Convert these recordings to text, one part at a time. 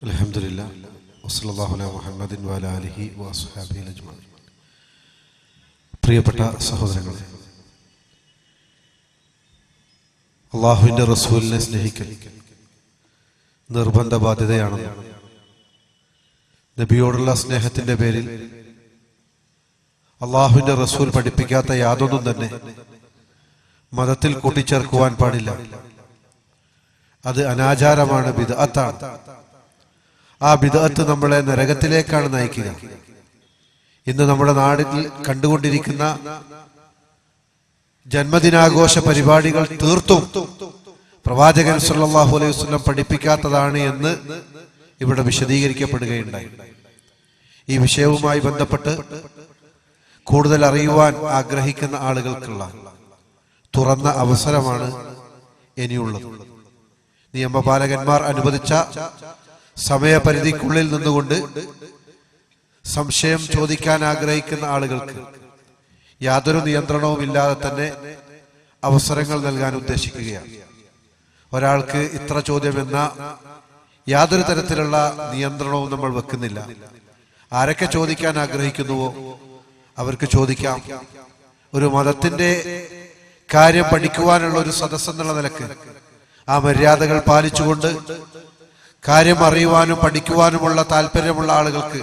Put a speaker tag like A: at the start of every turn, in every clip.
A: അൽഹംദുലില്ലാഹ് വസ്സല്ലല്ലാഹു അലാ മുഹമ്മദിൻ വഅലാ ആലിഹി വഅസ്ഹാബിഹി അജ്മഈൻ. പ്രിയപ്പെട്ട സഹോദരങ്ങളെ, അല്ലാഹുവിൻ്റെ റസൂലിനെ സ്നേഹിക്കൽ നിർബന്ധ ബാധ്യതയാണെന്ന് നബിയോടുള്ള സ്നേഹത്തിന്റെ പേരിൽ അല്ലാഹുവിൻ്റെ റസൂൽ പഠിപ്പിക്കാത്ത യാതൊന്നും തന്നെ മതത്തിൽ കൂട്ടിച്ചേർക്കുവാൻ പാടില്ല. അത് അനാചാരമാണ്, ബിദ്അത്താണ്. ആ ബിദ്അത്ത് നമ്മളെ നരകത്തിലേക്കാണ് നയിക്കുക. ഇന്ന് നമ്മുടെ നാട്ടിൽ കണ്ടുകൊണ്ടിരിക്കുന്ന ജന്മദിനാഘോഷ പരിപാടികൾ തീർത്തും പ്രവാചകൻ സല്ലല്ലാഹു അലൈഹി വസല്ലം പഠിപ്പിക്കാത്തതാണ് എന്ന് ഇവിടെ വിശദീകരിക്കപ്പെടുകയുണ്ടായി. ഈ വിഷയവുമായി ബന്ധപ്പെട്ട് കൂടുതൽ അറിയുവാൻ ആഗ്രഹിക്കുന്ന ആളുകൾക്കുള്ള തുറന്ന അവസരമാണ് ഇനിയുള്ളത്. നിയമപാലകന്മാർ അനുവദിച്ച സമയപരിധിക്കുള്ളിൽ നിന്നുകൊണ്ട് സംശയം ചോദിക്കാൻ ആഗ്രഹിക്കുന്ന ആളുകൾക്ക് യാതൊരു നിയന്ത്രണവും ഇല്ലാതെ തന്നെ അവസരങ്ങൾ നൽകാൻ ഉദ്ദേശിക്കുകയാണ്. ഒരാൾക്ക് ഇത്ര ചോദ്യം എന്ന യാതൊരു തരത്തിലുള്ള നിയന്ത്രണവും നമ്മൾ വെക്കുന്നില്ല. ആരൊക്കെ ചോദിക്കാൻ ആഗ്രഹിക്കുന്നുവോ അവർക്ക് ചോദിക്കാം. ഒരു മതത്തിന്റെ കാര്യം പഠിക്കുവാനുള്ള ഒരു സദസ്സ് എന്നുള്ള നിലക്ക് ആ മര്യാദകൾ പാലിച്ചുകൊണ്ട് കാര്യം അറിയുവാനും പഠിക്കുവാനുമുള്ള താല്പര്യമുള്ള ആളുകൾക്ക്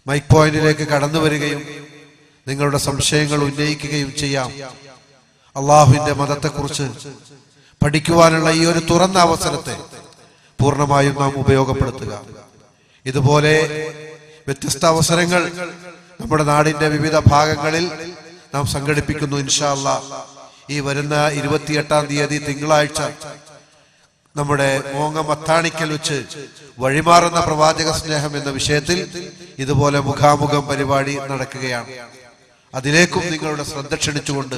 A: മൈക്ക് പോയിന്റിലേക്ക് കടന്നു വരികയും നിങ്ങളുടെ സംശയങ്ങൾ ഉന്നയിക്കുകയും ചെയ്യാം. അള്ളാഹുവിന്റെ മതത്തെക്കുറിച്ച് പഠിക്കുവാനുള്ള ഈ ഒരു തുറന്ന അവസരത്തെ പൂർണ്ണമായും നാം ഉപയോഗപ്പെടുത്തുക. ഇതുപോലെ വ്യത്യസ്ത അവസരങ്ങൾ നമ്മുടെ നാടിന്റെ വിവിധ ഭാഗങ്ങളിൽ നാം സംഘടിപ്പിക്കുന്നു. ഇൻഷാ അല്ലാഹ് ഈ വരുന്ന 28-ാം തീയതി തിങ്കളാഴ്ച നമ്മുടെ മോങ്ങം അത്താണിക്കൽ വെച്ച് വഴിമാറുന്ന പ്രവാചക സ്നേഹം എന്ന വിഷയത്തിൽ ഇതുപോലെ മുഖാമുഖം പരിപാടി നടക്കുകയാണ്. അതിലേക്കും നിങ്ങളുടെ ശ്രദ്ധ ക്ഷണിച്ചുകൊണ്ട്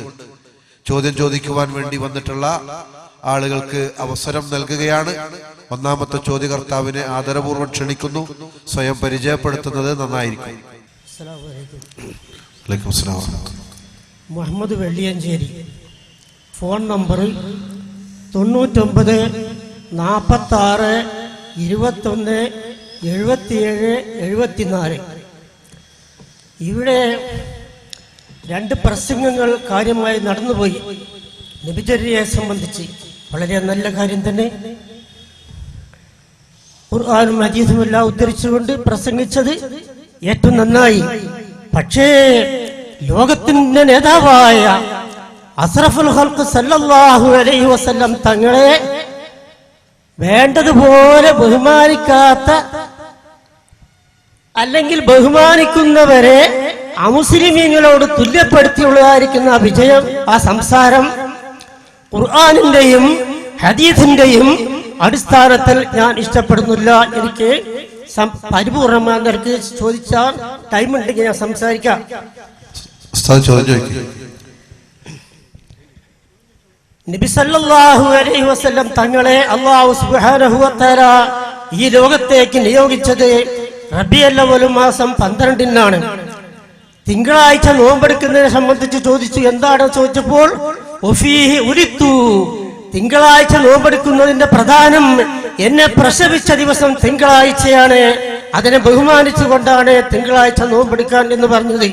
A: ചോദ്യം ചോദിക്കുവാൻ വേണ്ടി വന്നിട്ടുള്ള ആളുകൾക്ക് അവസരം നൽകുകയാണ്. ഒന്നാമത്തെ ചോദ്യകർത്താവിനെ ആദരപൂർവ്വം ക്ഷണിക്കുന്നു. സ്വയം പരിചയപ്പെടുത്തുന്നത് നന്നായിരിക്കും.
B: മുഹമ്മദ് വെള്ളിയഞ്ചേരി. Phone number 99 46 21 77 74. ഇവിടെ 2 പ്രസംഗങ്ങൾ കാര്യമായി നടന്നുപോയി. നബിചര്യയെ സംബന്ധിച്ച് വളരെ നല്ല കാര്യം തന്നെ. ഖുർആനും ഹദീസും എല്ലാം ഉദ്ധരിച്ചുകൊണ്ട് പ്രസംഗിച്ചത് ഏറ്റവും നന്നായി. പക്ഷേ ലോകത്തിന്റെ നേതാവായ അസ്റഫുൽ ഖൽഖ് സല്ലല്ലാഹു അലൈഹി വസല്ലം തങ്ങളെ വേണ്ടതുപോലെ ബഹുമാനിക്കാത്ത, അല്ലെങ്കിൽ ബഹുമാനിക്കുന്നവരെ അമുസ്ലിമീങ്ങളോട് തുല്യപ്പെടുത്തിയുള്ളതായിരിക്കുന്ന വിജയം, ആ സംസാരം ഖുർആനിന്റെയും ഹദീസിന്റെയും അടിസ്ഥാനത്തിൽ ഞാൻ ഇഷ്ടപ്പെടുന്നില്ല. എനിക്ക് പരിപൂർണമായ നിലക്ക് ചോദിച്ചാൽ ടൈം ഉണ്ടെങ്കിൽ ഞാൻ സംസാരിക്കാം. നബി സല്ലല്ലാഹു അലൈഹി വസല്ലം തങ്ങളെ അല്ലാഹു സുബ്ഹാനഹു വ തആല ഈ ലോകത്തേക്ക് നിയോഗിച്ചത് റബീഉൽ അവ്വൽ മാസം 12-നാണ്. തിങ്കളാഴ്ച നോമ്പെടുക്കുന്നതിനെ സംബന്ധിച്ച് ചോദിച്ചു. എന്താണ് ചോദിച്ചപ്പോൾ വഫീഹി ഉലിത്തു, തിങ്കളാഴ്ച നോമ്പെടുക്കുന്നതിന്റെ പ്രധാനം എന്നെ പ്രസവിച്ച ദിവസം തിങ്കളാഴ്ചയാണ്, അതിനെ ബഹുമാനിച്ചുകൊണ്ടാണ് തിങ്കളാഴ്ച നോമ്പെടുക്കാൻ എന്ന് പറഞ്ഞത്.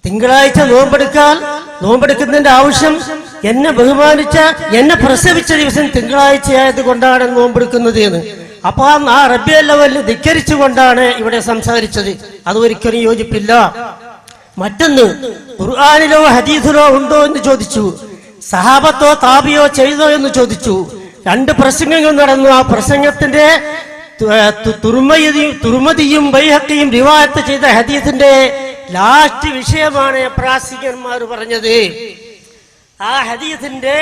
B: തിങ്കളാഴ്ച നോമ്പെടുക്കുന്നതിന്റെ ആവശ്യം എന്നെ ബഹുമാനിച്ച, എന്നെ പ്രസവിച്ച ദിവസം തിങ്കളാഴ്ചയായത് കൊണ്ടാണ് നോമ്പെടുക്കുന്നത് എന്ന്. അപ്പൊ ആ റബീഉൽ അവ്വൽ ധിക്കരിച്ചുകൊണ്ടാണ് ഇവിടെ സംസാരിച്ചത്. അത് ഒരിക്കലും യോജിപ്പില്ല. മറ്റൊന്ന്, ഖുർആനിലോ ഹദീസിലോ ഉണ്ടോ എന്ന് ചോദിച്ചു. സഹാബത്തോ താബിയോ ചെയ്തോ എന്ന് ചോദിച്ചു. 2 പ്രസംഗങ്ങൾ നടന്നു. ആ പ്രസംഗത്തിന്റെ തുർമദിയും ബൈഹഖിയും റിവായത്ത് ചെയ്ത ഹദീസിന്റെ ലാസ്റ്റ് വിഷയമാണ് പ്രാസംഗികന്മാർ പറഞ്ഞത്. ആ ഹദീസിന്റെ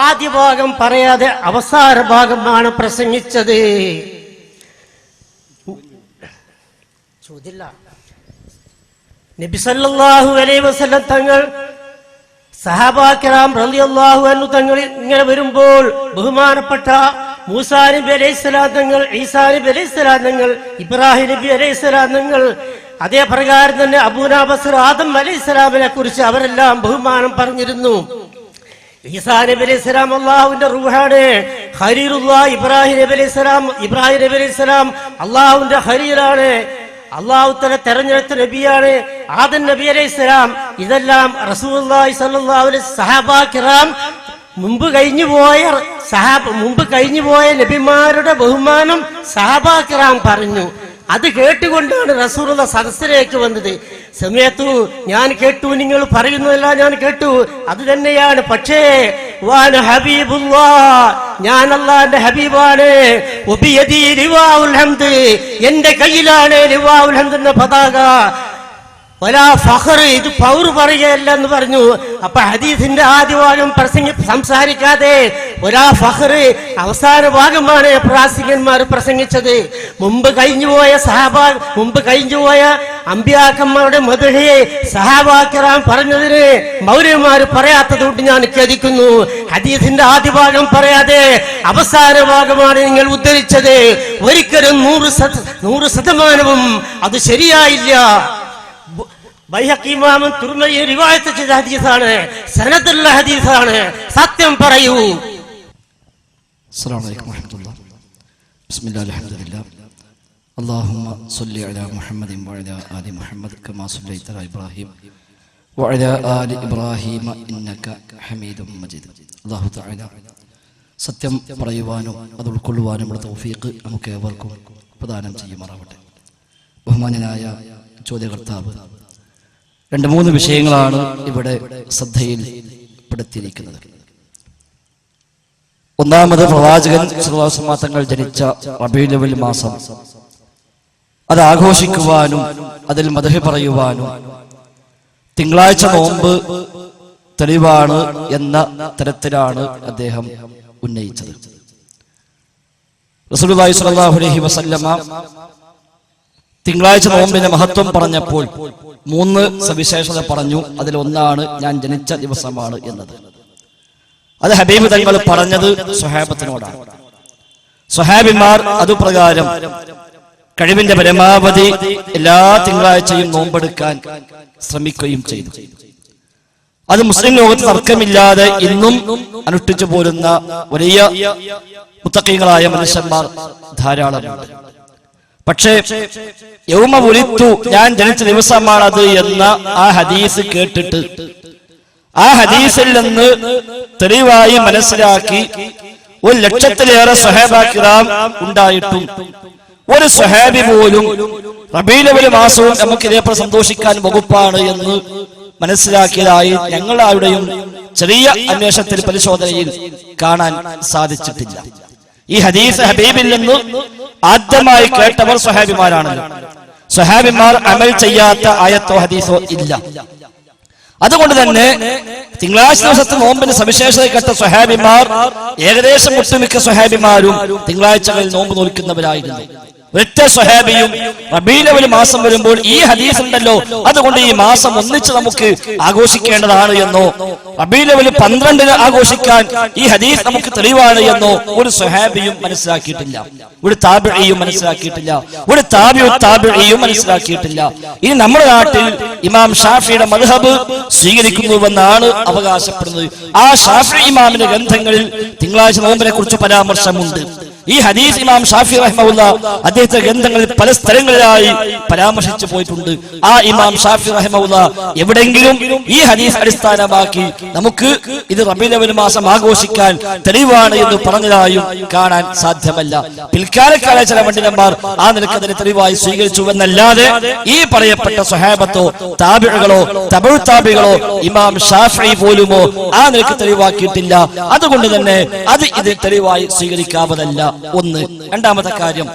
B: ആദ്യ ഭാഗം പറയാതെ അവസാന ഭാഗമാണ് പ്രസംഗിച്ചത്. ചോദ്യമില്ല. നബി സല്ലല്ലാഹു അലൈഹി വസല്ലം തങ്ങൾ സഹാബാ കിറാം റളിയല്ലാഹു അൻഹു തങ്ങൾ ഇങ്ങനെ വരുമ്പോൾ ബഹുമാനപ്പെട്ട മൂസാ നബി അലൈഹിസ്സലാം തങ്ങൾ, ഈസാ നബി അലൈഹിസ്സലാം തങ്ങൾ, ഇബ്രാഹിം നബി അലൈഹിസ്സലാം തങ്ങൾ, അതേ പ്രകാരം തന്നെ അബൂനാ ബസ്ർ ആദം അലൈഹിസ്സലാമിനെ കുറിച്ച് അവരെല്ലാം ബഹുമാനം പറഞ്ഞിരുന്നു. ഈസാ നബി അലൈഹി സ്വലാം അള്ളാഹുവിന്റെ റൂഹാണ്. ഖലീലുല്ലാഹ് ഇബ്രാഹിം നബി അലൈഹി സ്വലാം അള്ളാഹുവിന്റെ ഖലീലാണ്. അള്ളാഹു തആല തെരഞ്ഞെടുത്ത നബിയാണ് ആദം നബി അലൈഹി സ്വലാം. ഇതെല്ലാം റസൂലുള്ളാഹി സ്വല്ലല്ലാഹു അലൈഹി സഹാബാ കിറാം മുമ്പ് കഴിഞ്ഞു പോയ നബിമാരുടെ ബഹുമാനം സഹാബാ കിറാം പറഞ്ഞു. അത് കേട്ടുകൊണ്ടാണ് റസൂലുള്ള സദസ്സിലേക്ക് വന്നത്. സമയത്തു ഞാൻ കേട്ടു, നിങ്ങൾ പറയുന്നതല്ല ഞാൻ കേട്ടു, അത് തന്നെയാണ്. പക്ഷേ വാന ഹബീബുല്ലാഹ്, ഞാൻ അല്ലാഹുവിന്റെ ഹബീബാണ്. വബിയദി ലിവാഉൽ ഹംദ്, എന്റെ കയ്യിലാണ് ലിവാഉൽ ഹംദ് എന്ന പതാക. വലാ ഫഖർ, ഇത് പൗർ പറയുകയല്ല എന്ന് പറഞ്ഞു. അപ്പൊ ഹദീസിന്റെ ആദ്യ ഭാഗം സംസാരിക്കാതെ വലാ ഫഖർ അവസാന ഭാഗമാണ് പ്രാസംഗികന്മാർ പ്രസംഗിച്ചത്. മുമ്പ് കഴിഞ്ഞുപോയ അമ്പിയാക്കന്മാരുടെ മദ്ഹയെ സഹാബാക്കിറാം പറഞ്ഞതിന് മൗലവിമാർ പറയാത്തതുകൊണ്ട് ഞാൻ ഖേദിക്കുന്നു. ഹദീസിന്റെ ആദ്യ ഭാഗം പറയാതെ അവസാന ഭാഗമാണ് നിങ്ങൾ ഉദ്ധരിച്ചത്. ഒരിക്കലും 100% അത് ശരിയായില്ല. ബൈഹഖി ഇമാമും തുർമുദി റിവായത്ത് ചെയ്ത ഹദീസാണ്, സനദുള്ള ഹദീസാണ്. സത്യം പറയൂ.
C: അസ്സലാമു അലൈക്കും വറഹ്മത്തുള്ളാഹി. ബിസ്മില്ലാഹിൽ അൽഹംദുലില്ലാഹ്. അല്ലാഹുമ്മ സ്വല്ലി അലാ മുഹമ്മദിൻ വഅലാ ആലി മുഹമ്മദ് കമാ സ്വല്ലൈത അലാ ഇബ്രാഹിം വഅലാ ആലി ഇബ്രാഹിം ഇന്നക ഹമീദും മജീദ്. അല്ലാഹു തആല സത്യം പറയുവാനും അത് ഉൾക്കൊള്ളുവാനുമുള്ള തൗഫീഖ് നമുക്ക് ഏവർക്കും പ്രദാനം ചെയ്യുമാറാവട്ടെ. ബഹുമാന്യനായ ചോദ്യകർത്താവ് 2-3 വിഷയങ്ങളാണ് ഇവിടെ ശ്രദ്ധയിൽ പെടുത്തിയിരിക്കുന്നത്. ഒന്നാമത്, പ്രവാചകൻ സല്ലല്ലാഹു അലൈഹി വസല്ലം തങ്ങൾ ജനിച്ച റബീഉൽ അവ്വൽ മാസം അത് ആഘോഷിക്കുവാനും അതിൽ മദ്ഹ് പറയുവാനും തിങ്കളാഴ്ച നോമ്പ് തെളിവാണ് എന്ന തരത്തിലാണ് അദ്ദേഹം ഉന്നയിച്ചത്. റസൂലുള്ളാഹി സ്വല്ലല്ലാഹു അലൈഹി വസല്ലമ തിങ്കളാഴ്ച നോമ്പിന്റെ മഹത്വം പറഞ്ഞപ്പോൾ 3 സവിശേഷത പറഞ്ഞു. അതിലൊന്നാണ് ഞാൻ ജനിച്ച ദിവസമാണ് എന്നത്. അത് ഹബീബ് തങ്ങൾ പറഞ്ഞത് സ്വഹാബത്തിനോടാണ്. സ്വഹാബിമാർ അതുപ്രകാരം കഴിവിന്റെ പരമാവധി എല്ലാ തിങ്കളാഴ്ചയും നോമ്പെടുക്കാൻ ശ്രമിക്കുകയും ചെയ്തു. അത് മുസ്ലിം ലോകത്ത് തർക്കമില്ലാതെ ഇന്നും അനുഷ്ഠിച്ചു പോരുന്ന വലിയ മുത്തഖീങ്ങളായ മനുഷ്യന്മാർ ധാരാളമുണ്ട്. പക്ഷേ യൗമ വുലിദ്തു, ഞാൻ ജനിച്ച ദിവസമാണത് എന്ന ആ ഹദീസ് കേട്ടിട്ട് ആ ഹദീസിൽ നിന്ന് തെളിവായി മനസ്സിലാക്കി 1,00,000-ലേറെ സ്വഹാബാ കിറാം ഉണ്ടായിട്ടും ഒരു സ്വഹാബി പോലും റബീഉൽ അവ്വൽ മാസവും നമുക്ക് ഇതേപോലെ സന്തോഷിക്കാൻ വകുപ്പാണ് എന്ന് മനസ്സിലാക്കിയതായി ഞങ്ങളാരുടെയും ചെറിയ അന്വേഷണത്തിൽ പരിശോധനയിൽ കാണാൻ സാധിച്ചിട്ടില്ല. ഈ ഹദീസ് ഹബീബിൽ നിന്ന് ആദ്യമായി കേട്ടവർ സ്വഹാബിമാരാണല്ലോ. സ്വഹാബിമാർ അമൽ ചെയ്യാത്ത ആയത്തോ ഹദീസോ ഇല്ല. അതുകൊണ്ട് തന്നെ തിങ്കളാഴ്ച ദിവസത്തെ നോമ്പിന് സവിശേഷത കേട്ട സ്വഹാബിമാർ ഏകദേശം ഒട്ടുമിക്ക സ്വഹാബിമാരും തിങ്കളാഴ്ചകളിൽ നോമ്പ് നോൽക്കുന്നവരായിരുന്നു. ഒറ്റ സ്വഹാബിയും റബീഉൽ അവ്വൽ മാസം വരുമ്പോൾ ഈ ഹദീസ് ഉണ്ടല്ലോ, അതുകൊണ്ട് ഈ മാസം ഒന്നിച്ച് നമുക്ക് ആഘോഷിക്കേണ്ടതാണ് എന്നോ റബീഉൽ അവ്വൽ 12-ന് ആഘോഷിക്കാൻ ഈ ഹദീസ് നമുക്ക് തെളിവാണ് എന്നോ ഒരു സ്വഹാബിയും മനസ്സിലാക്കിയിട്ടില്ല, ഒരു താബിഈയും മനസ്സിലാക്കിയിട്ടില്ല, ഒരു താബിഈയും മനസ്സിലാക്കിയിട്ടില്ല. ഇനി നമ്മുടെ നാട്ടിൽ ഇമാം ഷാഫിയുടെ മദ്ഹബ് സ്വീകരിക്കുന്നുവെന്നാണ് അവകാശപ്പെടുന്നത്. ആ ഷാഫി ഇമാമിന്റെ ഗ്രന്ഥങ്ങളിൽ തിങ്കളാഴ്ച നോമ്പിനെ കുറിച്ച് പരാമർശമുണ്ട്. ഈ ഹദീസ് ഇമാം ഷാഫി റഹിമഹുല്ലാഹ് അദ്ദേഹത്തിന്റെ ഗ്രന്ഥങ്ങളിൽ പല സ്ഥലങ്ങളിലായി പരാമർശിച്ചു പോയിട്ടുണ്ട്. ആ ഇമാം ഷാഫി റഹിമഹുല്ലാഹ് എവിടെങ്കിലും ഈ ഹദീസ് അടിസ്ഥാനമാക്കി നമുക്ക് ഇത് റബീഉൽ അവ്വൽ മാസം ആഘോഷിക്കാൻ തെളിവാണ് എന്ന് പറഞ്ഞതായും കാണാൻ സാധ്യമല്ല. പിൽക്കാലക്കാല ചില പണ്ഡിതന്മാർ ആ നിലക്ക് അതിനെ തെളിവായി സ്വീകരിച്ചുവെന്നല്ലാതെ ഈ പറയപ്പെട്ട സ്വഹാബത്തോ താബിഈകളോ തബഉ താബിഈകളോ ഇമാം ഷാഫി പോലുമോ ആ നിലക്ക് തെളിവാക്കിയിട്ടില്ല. അതുകൊണ്ട് തന്നെ അത് ഇത് തെളിവായി സ്വീകരിക്കാവതല്ല. ഒന്ന്. രണ്ടാമത്തെ കാര്യം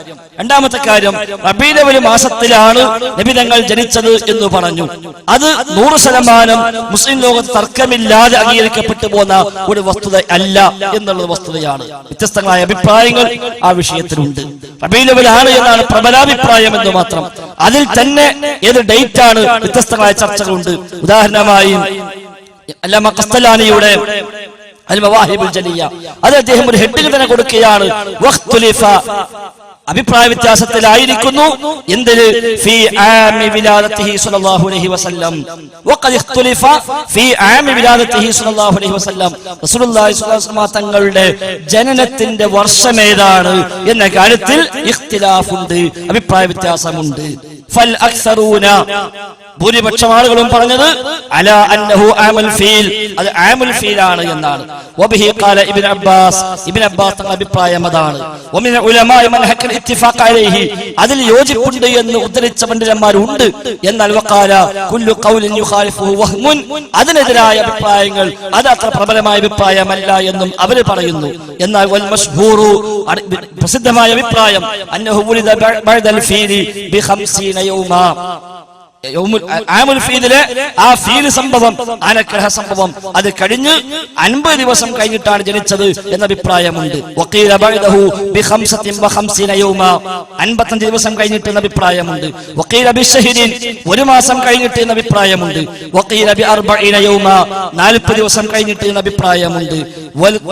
C: റബീഉൽ അവ്വൽ മാസത്തിലാണ് നബി തങ്ങൾ ജനിച്ചത് എന്ന് പറഞ്ഞു. അത് 100% മുസ്ലിം ലോകത്ത് തർക്കമില്ലാതെ അംഗീകരിക്കപ്പെട്ടു പോന്ന ഒരു വസ്തുത അല്ല എന്നുള്ളത് വസ്തുതയാണ്. വ്യത്യസ്തങ്ങളായ അഭിപ്രായങ്ങൾ ആ വിഷയത്തിലുണ്ട്. റബീഉൽ അവ്വൽ ആണ് എന്നാണ് പ്രബലാഭിപ്രായം എന്ന് മാത്രം. അതിൽ തന്നെ ഏത് ഡേറ്റ് ആണ് വ്യത്യസ്തങ്ങളായ ചർച്ചകളുണ്ട്. ഉദാഹരണമായി അല്ലാമ ഖസ്തലാനിയുടെ അൽ മവാഹിബുൽ ജലിയ അത് അദ്ദേഹം ഒരു ഹെഡിങ് തന്നെ കൊടുക്കുകയാണ്. വഖ്തുലിഫ അഭിപ്രായ വ്യത്യാസത്തിലായിരിക്കുന്നു. എന്തിന്? ഫീ ആമി വിലാദത്തിഹി സ്വല്ലല്ലാഹു അലൈഹി വസല്ലം വഖദ് ഇഖ്തുലിഫ ഫീ ആമി വിലാദത്തിഹി സ്വല്ലല്ലാഹു അലൈഹി വസല്ലം. റസൂലുള്ളാഹി സ്വല്ലല്ലാഹു അലൈഹി വസല്ലം തങ്ങളുടെ ജനനത്തിന്റെ വർഷമേതാണ് എന്ന കാര്യത്തിൽ ഇഖ്തിലാഫുണ്ട്, അഭിപ്രായ വ്യത്യാസമുണ്ട്. ഫൽ അക്സറൂന, ഭൂരിപക്ഷം ആളുകളും പറഞ്ഞത് അലാ അന്നഹു ആമുൽ ഫീൽ, അത് ആമുൽ ഫീൽ ആണ് എന്നാണ്. വബിഹി ഖാല ഇബ്നു അബ്ബാസ്, ഇബ്നു അബ്ബാസ് തങ്ങളുടെ അഭിപ്രായം അതാണ്. വമിന ഉലമാഇ മൻ ഹക്കൽ ഇത്തിഫാഖ് അലൈഹി, അതിൽ യോജിപ്പുണ്ട് എന്ന് ഉദ്ധരിച്ച പണ്ഡിതന്മാരുണ്ട്. എന്നാൽ വഖാല കുല്ലു ഖൗലിൻ യുഖാലിഫുഹു വഹ്മുൻ, അതിനെതിരായ അഭിപ്രായങ്ങൾ അത് അത്ര പ്രബലമായ അഭിപ്രായമല്ല എന്നും അവർ പറയുന്നു. എന്നാൽ വൽ മശ്ഹൂറു, പ്രസിദ്ധമായ അഭിപ്രായം അന്നഹു ഉലിദ ബഅദൽ ഫീലി ബി 50 യൗമാ, ആമുൽ ഫീലിലെ ആ ഫീല് സംഭവം, ആനഗ്രഹ സംഭവം, അത് കഴിഞ്ഞ് 50 ദിവസം കഴിഞ്ഞിട്ടാണ് ജനിച്ചത് എന്ന അഭിപ്രായമുണ്ട്. വഖീല ബഅദഹു ബി 55 യൗമാ, 55 ദിവസം കഴിഞ്ഞിട്ട് എന്ന അഭിപ്രായമുണ്ട്. വഖീല ബി ശഹ്രിൻ, 1 മാസം കഴിഞ്ഞിട്ട് എന്ന അഭിപ്രായമുണ്ട്. വഖീല ബി 40 യൗമാ, 40 ദിവസം കഴിഞ്ഞിട്ട് എന്ന അഭിപ്രായമുണ്ട്.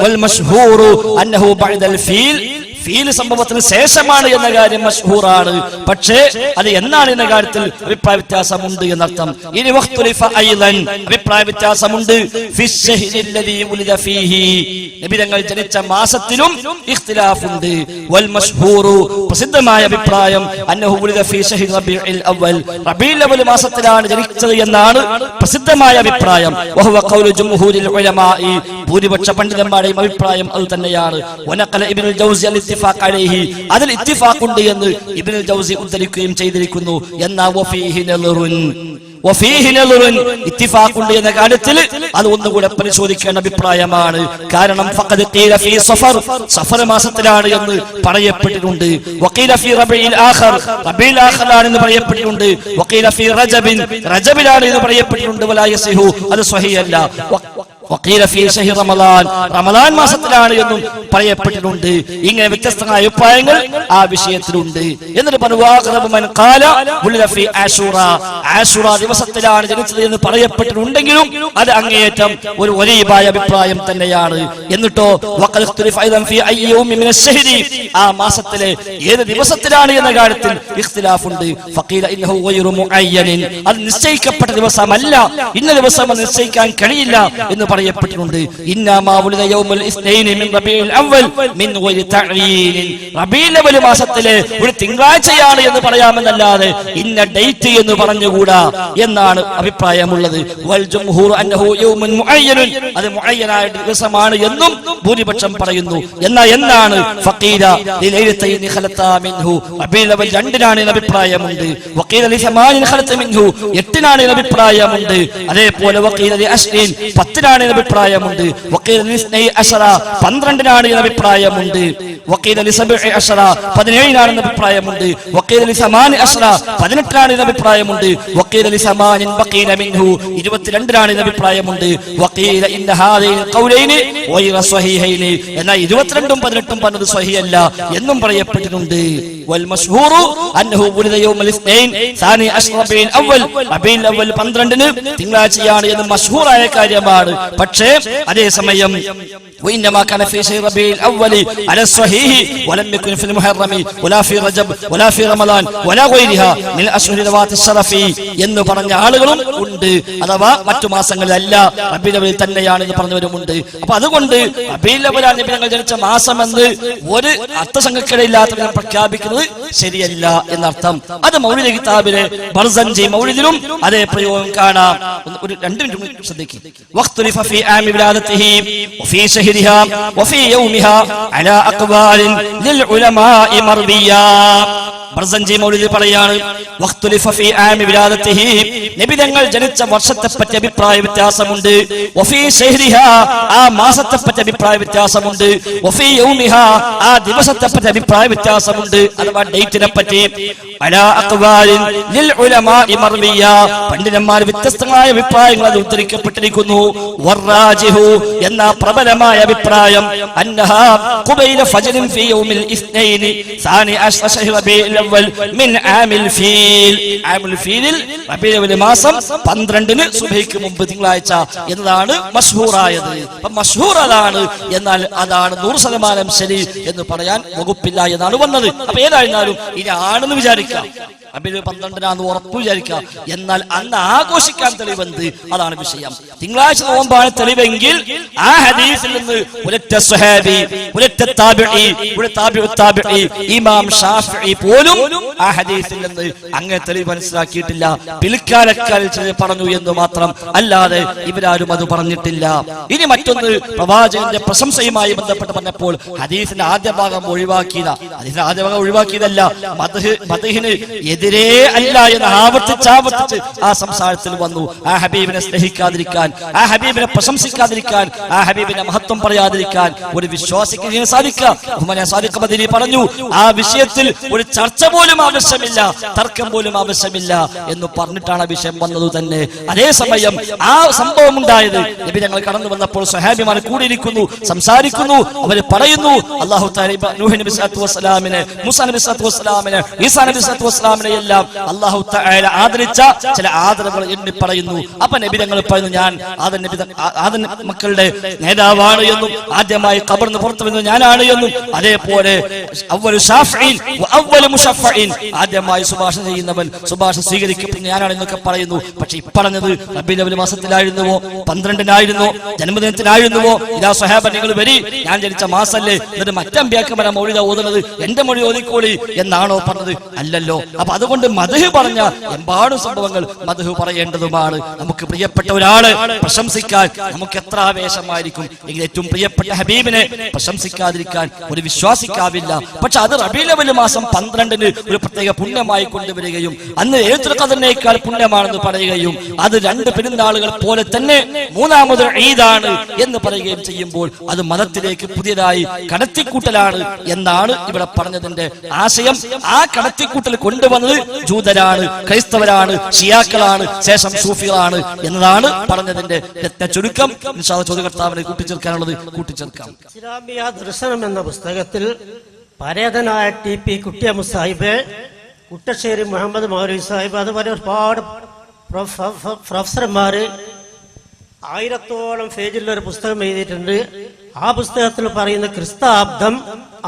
C: വൽ മശ്ഹൂറു അന്നഹു ബഅദൽ ഫീൽ, ഫീൽ സംഭവത്തിന് ശേഷമാണ് എന്ന കാര്യം മശ്ഹൂറാണ്. പക്ഷേ അത് എന്നാണ് എന്ന കാര്യത്തിൽ അഭിപ്രായ വ്യത്യാസമുണ്ട് എന്നർത്ഥം. ഇനി വഖ്തുലിഫ അയ്ളൻ, അഭിപ്രായ വ്യത്യാസമുണ്ട് ഫിശ്ശഹ്രില്ലദീ ഉലിദ ഫീഹി, നബി തങ്ങൾ ജനിച്ച മാസത്തിലും ഇഖ്തിലാഫുണ്ട്. വൽ മശ്ഹൂറു, പ്രസിദ്ധമായ അഭിപ്രായം അന്നഹു ഉലിദ ഫീ ശഹ്രി റബീഉൽ അവ്വൽ, റബീഉൽ അവ്വൽ മാസത്തിലാണ് ജനിച്ചത് എന്നാണ് പ്രസിദ്ധമായ അഭിപ്രായം. വഹുവ ഖൗലു ജംഹൂരിൽ ഉലമാഇ, ഭൂരിപക്ഷ പണ്ഡിതന്മാരുടെയും അഭിപ്രായം അത് തന്നെയാണ്. വനഖല ഇബ്നുൽ ജൗസി അൽ ഇത്തിഫാഖ് അലൈഹി, അതിൽ ഇത്തിഫാഖുണ്ട് എന്ന് ഇബ്നുൽ ജൗസി ഉദ്ധരിക്കുകയും ചെയ്തിരിക്കുന്നു. എന്നാ വഫീഹി നളറുൻ, വഫീഹി നളറുൻ, ഇത്തിഫാഖുണ്ട് എന്ന കാര്യത്തിൽ അത് ഒന്നുകൂടെ പരിശോധിക്കേണ്ട അഭിപ്രായമാണ്. കാരണം ഫഖദ് ഖീല ഫീ സഫർ, സഫർ മാസത്തിലാണ് എന്ന് പറയപ്പെട്ടിട്ടുണ്ട്. വഖീല ഫീ റബീഉൽ ആഖിർ, റബീഉൽ ആഖിറാണ് എന്ന് പറയപ്പെട്ടിട്ടുണ്ട്. വഖീല ഫീ റജബിൻ, റജബിലാണ് എന്ന് പറയപ്പെട്ടിട്ടുണ്ട്. വലാ യസിഹു, അത് സ്വഹീഹല്ല. വഖീല ഫീ ശഹ്രി റമളാൻ, റമളാൻ മാസത്തിലാണ് എന്നും പറയപ്പെട്ടിട്ടുണ്ട്. ഇങ്ങനെ വ്യത്യസ്തമായ അഭിപ്രായങ്ങൾ ആ വിഷയത്തിലുണ്ട്. എന്നിട്ട് പറഞ്ഞു മൻ ഖാല ഉലിദ ഫീ ആശൂറ, ആശൂറ ദിവസത്തിലാണ് ജനിച്ചത് എന്ന് പറയപ്പെട്ടിട്ടുണ്ടെങ്കിലും അത് അങ്ങേയറ്റം ഒരു വലീബായ അഭിപ്രായം തന്നെയാണ്. എന്നിട്ടോ വഖദ് ഇഖ്തുലിഫ അയ്ദൻ ഫീ അയ്യി യൗമിൻ മിനശ് ശഹ്രി, ആ മാസത്തിലെ ഏത് ദിവസത്തിലാണ് എന്ന കാര്യത്തിൽ ഇഖ്തിലാഫുണ്ട്. ഫഖീല ഇന്നഹു ഗൈറു മുഅയ്യനിൻ, അത് നിശ്ചയിക്കപ്പെട്ട ദിവസമല്ല, ഇന്ന ദിവസം നിശ്ചയിക്കാൻ കഴിയില്ല എന്ന് പറയപ്പെട്ടിട്ടുണ്ട്. ഇന്നമാ ഉലിദ യൗമുൽ ഇസ്നൈനി മിൻ റബീഉൽ അവ്വൽ മിൻ ഗൈരി തഅയീൻ, റബീഉൽ അവ്വൽ മാസത്തിലെ ഒരു തിങ്കളാഴ്ചയാണ് എന്ന് പറയാമെന്നല്ലാതെ ഇന്ന ഡേറ്റ് എന്ന് പറഞ്ഞുകൂടാ എന്നാണ് അഭിപ്രായമുള്ളത്. വൽ ജംഹൂർ അന്നഹു യൗമുൻ മുഅയ്യനുൻ, അത് മുഅയ്യനായ ദിവസമാണ് എന്നും ഭൂരിപക്ഷം പറയുന്നു. എന്നാണ് ഫഖീല ലിലൈലതൈനി ഖലത മിൻഹു, റബീഉൽ അവ്വൽ 2 എന്ന അഭിപ്രായമുണ്ട്. വഖീല ലി8 ഖലത മിൻഹു, 8 എന്ന അഭിപ്രായമുണ്ട്. അതേപോലെ വഖീല ലി അശ്രീൻ, 10 എന്ന അഭിപ്രായമുണ്ട്. വഖീല ലി 12 എന്ന അഭിപ്രായമുണ്ട്. വഖീല ലി 17 എന്ന അഭിപ്രായമുണ്ട്. വഖീല ലി 18 എന്ന അഭിപ്രായമുണ്ട്. വഖീല ലി 8 ബഖീന മിൻഹു, 22 എന്ന അഭിപ്രായമുണ്ട്. വഖീല ഇന്ന ഹാദൈൽ ഖൗലൈനി ഗൈറ സ്വഹീഹൈനി, എന്നാൽ 22ഉം 18ഉം പറഞ്ഞത് സ്വഹീഹല്ല എന്നും പറയപ്പെട്ടിട്ടുണ്ട്. വൽ മശ്ഹൂറു അന്നഹു ഉലിദ യൗമുൽ ഇസ്നൈൻ സാനി അശ്റ റബീഉൽ അവ്വൽ, റബീഉൽ അവ്വൽ 12 തിങ്കളാഴ്ചയാണ് എന്ന് മശ്ഹൂറായ കാര്യമാണ്. പക്ഷേ അതേസമയം وإنما كان في شهر ربيع الأول على الصحيح ولم يكن في المحرم ولا في رجب ولا في رمضان ولا غيرها من الأشهر ذوات الشرف എന്ന് പറഞ്ഞ ആളുകളും ഉണ്ട്. അഥവാ മറ്റു മാസങ്ങളിലല്ല, റബീഉൽ അവ്വൽ തന്നെയാണ് എന്ന് പറഞ്ഞവരുമുണ്ട്. അപ്പൊ അതുകൊണ്ട് റബീഉൽ അവ്വലാണ് നബി തങ്ങൾ ജനിച്ച മാസമെന്ന് ഒരു അർത്ഥസംഖ്യയില്ലാത്ത പ്രഖ്യാപിക്കുന്നത് ശരിയല്ല എന്നർത്ഥം. അത് മൗലിദ് കിതാബിലെ ബർസൻജി മൗലിദിലും അതേ പ്രയോഗം കാണാം. ഒരു 2 മിനിറ്റ് ശ്രദ്ധിക്കുക. വഖ്തുലിഫ ഫീ ആമി വിലാദത്തിഹി വഫീ ശഹ്രിഹാ വഫീ യൗമിഹാ അലാ അഖ്വാലിൻ ലിൽ ഉലമാഇ മർദിയാ. ബർസൻജി മൗലിദ് പറയാണ്, വഖ്തുലിഫ ഫീ ആമി വിലാദത്തിഹി, നബി തങ്ങൾ ജനിച്ച വർഷത്തെ പറ്റി അഭിപ്രായ വ്യത്യാസമുണ്ട്. വഫീ ശഹ്രിഹാ, ആ മാസത്തെ പറ്റി അഭിപ്രായ വ്യത്യാസമുണ്ട്. വഫീ യൗമിഹാ, ആ ദിവസത്തെ പറ്റി അഭിപ്രായ വ്യത്യാസമുണ്ട്, അഥവാ ഡേറ്റിനെ പറ്റി. അലാ അഖ്വാലിൻ ലിൽ ഉലമാഇ മർദിയാ, പണ്ഡിതന്മാർ വ്യത്യസ്തമായ അഭിപ്രായങ്ങൾ അത് ഉദ്ധരിക്കപ്പെട്ടിരിക്കുന്നു. വറാജിഹു, എന്ന പ്രബലമായ അഭിപ്രായം അന്നഹാ ഖുബൈല ഫജ്റിൻ ഫീ യൗമിൽ ഇസ്നൈനി സാനി അശ്റ ശഹ്രി റബീഉൽ അവ്വൽ മിൻ ആമിൽ ഫീൽ. ആമുൽ ഫീലിൽ റബീഉൽ അവ്വൽ മാസം 12-ന് സുബഹിക്ക് മുമ്പ് തിങ്കളാഴ്ച എന്നതാണ് മശ്ഹൂറായത്. അപ്പം മശ്ഹൂർ അതാണ്, എന്നാൽ അതാണ് 100% ശരി എന്ന് പറയാൻ വകുപ്പില്ല എന്നാണ് വന്നത്. അപ്പൊ ഏതായിരുന്നാലും ഇനി ആണെന്ന് വിചാരിക്കാം, റബീഉൽ 12-നാന്ന് ഉറപ്പ് വിചാരിക്കാം, എന്നാൽ അന്ന് ആഘോഷിക്കാൻ തെളിവെന്ത്? അതാണ് വിഷയം. തിങ്കളാഴ്ച നോമ്പാണ് തെളിവെങ്കിൽ ആ ഹദീസിൽ നിന്ന് ഒരൊറ്റ സ്വഹാബി, ഒരൊറ്റ താബിഈ, ഒരു താബിഉ താബിഈ, ഇമാം ഷാഫിഈ പോലും ആ ഹദീസിൽ നിന്ന് അങ്ങനെ തെളിവ് മനസ്സിലാക്കിയിട്ടില്ല. പിൽക്കാലക്കാരിൽ ചിലർ പറഞ്ഞു എന്ന് മാത്രം, അല്ലാതെ ഇവരാരും അത് പറഞ്ഞിട്ടില്ല. ഇനി മറ്റൊന്ന്, പ്രവാചകന്റെ പ്രശംസയുമായി ബന്ധപ്പെട്ട് പറഞ്ഞപ്പോൾ ഹദീസിന്റെ ആദ്യ ഭാഗം ഒഴിവാക്കിയതാ. ഹദീസിന്റെ ആദ്യ ഭാഗം ഒഴിവാക്കിയതല്ല, മദ്ഹിന് എതിരേ അല്ല എന്ന് ആവർത്തിച്ച് ആ സംസാരത്തിൽ വന്നു. ആ ഹബീബിനെ സ്നേഹിക്കാതിരിക്കാൻ, ആ ഹബീബിനെ പ്രശംസിക്കാതിരിക്കാൻ, ആ ഹബീബിനെ മഹത്വം പറയാതിരിക്കാൻ ഒരു വിശ്വാസിക്ക് സാധിക്കുക. സാദിഖ് മദനി പറഞ്ഞു, ആ വിഷയത്തിൽ ഒരു ചർച്ച പോലും ആവശ്യമില്ല, തർക്കം പോലും ആവശ്യമില്ല എന്ന് പറഞ്ഞിട്ടാണ് ആ വിഷയം വന്നത് തന്നെ. അതേസമയം ആ സംഭവം ഉണ്ടായത് നബി ഞങ്ങൾ കടന്നു വന്നപ്പോൾ സ്വഹാബിമാർ കൂടിയിരിക്കുന്നു, സംസാരിക്കുന്നു. അവർ പറയുന്നു, അല്ലാഹു തആല നൂഹ് നബി സ്വല്ലല്ലാഹു അലൈഹി വസല്ലമയെ, മൂസാ നബി സ്വല്ലല്ലാഹു അലൈഹി വസല്ലമയെ, ഈസാ നബി സ്വല്ലല്ലാഹു അലൈഹി വസല്ലമയെ എല്ലാം അല്ലാഹു തആല ആദരിച്ച ചില ആദരവുകൾ എണ്ണി പറയുന്നു. അപ്പൊ നബി ഞങ്ങൾ പറയുന്നു, ഞാൻ ആദം മക്കളുടെ നേതാവാണ് എന്നും ആദ്യമായി ഖബറിന് പുറത്തു വന്നത് ഞാനാണ് എന്നും, അതേപോലെ അവ്വലു ശാഫിഈൻ വഅവ്വലു മുശഫഈൻ, ആദ്യമായി ശുപാർശ ചെയ്യുന്നവൻ, ശുപാർശ സ്വീകരിക്കപ്പെടുന്ന ഞാനാണ് എന്നൊക്കെ പറയുന്നു. പക്ഷെ പറഞ്ഞത് റബീഉൽ അവ്വൽ മാസത്തിലായിരുന്നുവോ, 12-നായിരുന്നോ, ജന്മദിനത്തിലായിരുന്നുവോ? ഇതാ സ്വഹാബ നിങ്ങൾ വരി, ഞാൻ ജനിച്ച മാസല്ലേ, എന്നിട്ട് മറ്റമ്പ്യാക്കന്മാരെ മൗലിദ ഓതുന്നത് എന്റെ മൊഴി ഓതിക്കോളി എന്നാണോ പറഞ്ഞത്? അല്ലല്ലോ. അപ്പൊ അതുകൊണ്ട് മദ്ഹ് പറഞ്ഞ എമ്പാടും സംഭവങ്ങൾ മദ്ഹ് പറയേണ്ടതുമാണ്. നമുക്ക് പ്രിയപ്പെട്ട ഒരാളെ പ്രശംസിക്കാൻ നമുക്ക് എത്ര ആവേശമായിരിക്കും, എങ്കിൽ ഏറ്റവും പ്രിയപ്പെട്ട ഹബീബിനെ പ്രശംസിക്കാതിരിക്കാൻ ഒരു വിശ്വാസിക്കാവില്ല. പക്ഷെ അത് റബീഉൽ അവ്വൽ മാസം 12-ന് ഒരു പ്രത്യേക പുണ്യമായി കൊണ്ടുവരികയും അന്ന് ലൈലത്തുൽ ഖദറിനേക്കാൾ പുണ്യമാണെന്ന് പറയുകയും അത് 2 പെരുന്നാളുകൾ പോലെ തന്നെ മൂന്നാമതൊരു ഈദാണ് എന്ന് പറയുകയും ചെയ്യുമ്പോൾ അത് മതത്തിലേക്ക് പുതിയതായി കടത്തിക്കൂട്ടലാണ് എന്നാണ് ഇവിടെ പറഞ്ഞതിന്റെ ആശയം. ആ കടത്തിക്കൂട്ടൽ കൊണ്ടുവന്നത് ജൂതരാണ്, ക്രൈസ്തവരാണ്, ഷിയാക്കളാണ്, ശേഷം സൂഫികളാണ് എന്നതാണ് പറഞ്ഞതിന്റെ ചുരുക്കം. ചോദ്യകർത്താവിനെ കൂട്ടിച്ചേർക്കാനുള്ളത് കൂട്ടിച്ചേർക്കാം.
B: ഇസ്ലാമിയ ദർശനം എന്ന പുസ്തകത്തിൽ പരേതനായ ടി.പി. കുട്ടിയമ്മ സാഹിബ്, കുട്ടശ്ശേരി മുഹമ്മദ് മൗലവി സാഹിബ്, അതുപോലെ ഒരുപാട് പ്രൊഫസർമാര് 1000-ഓളം പേജിലൊരു പുസ്തകം എഴുതിയിട്ടുണ്ട്. ആ പുസ്തകത്തിൽ പറയുന്ന ക്രിസ്താബ്ദം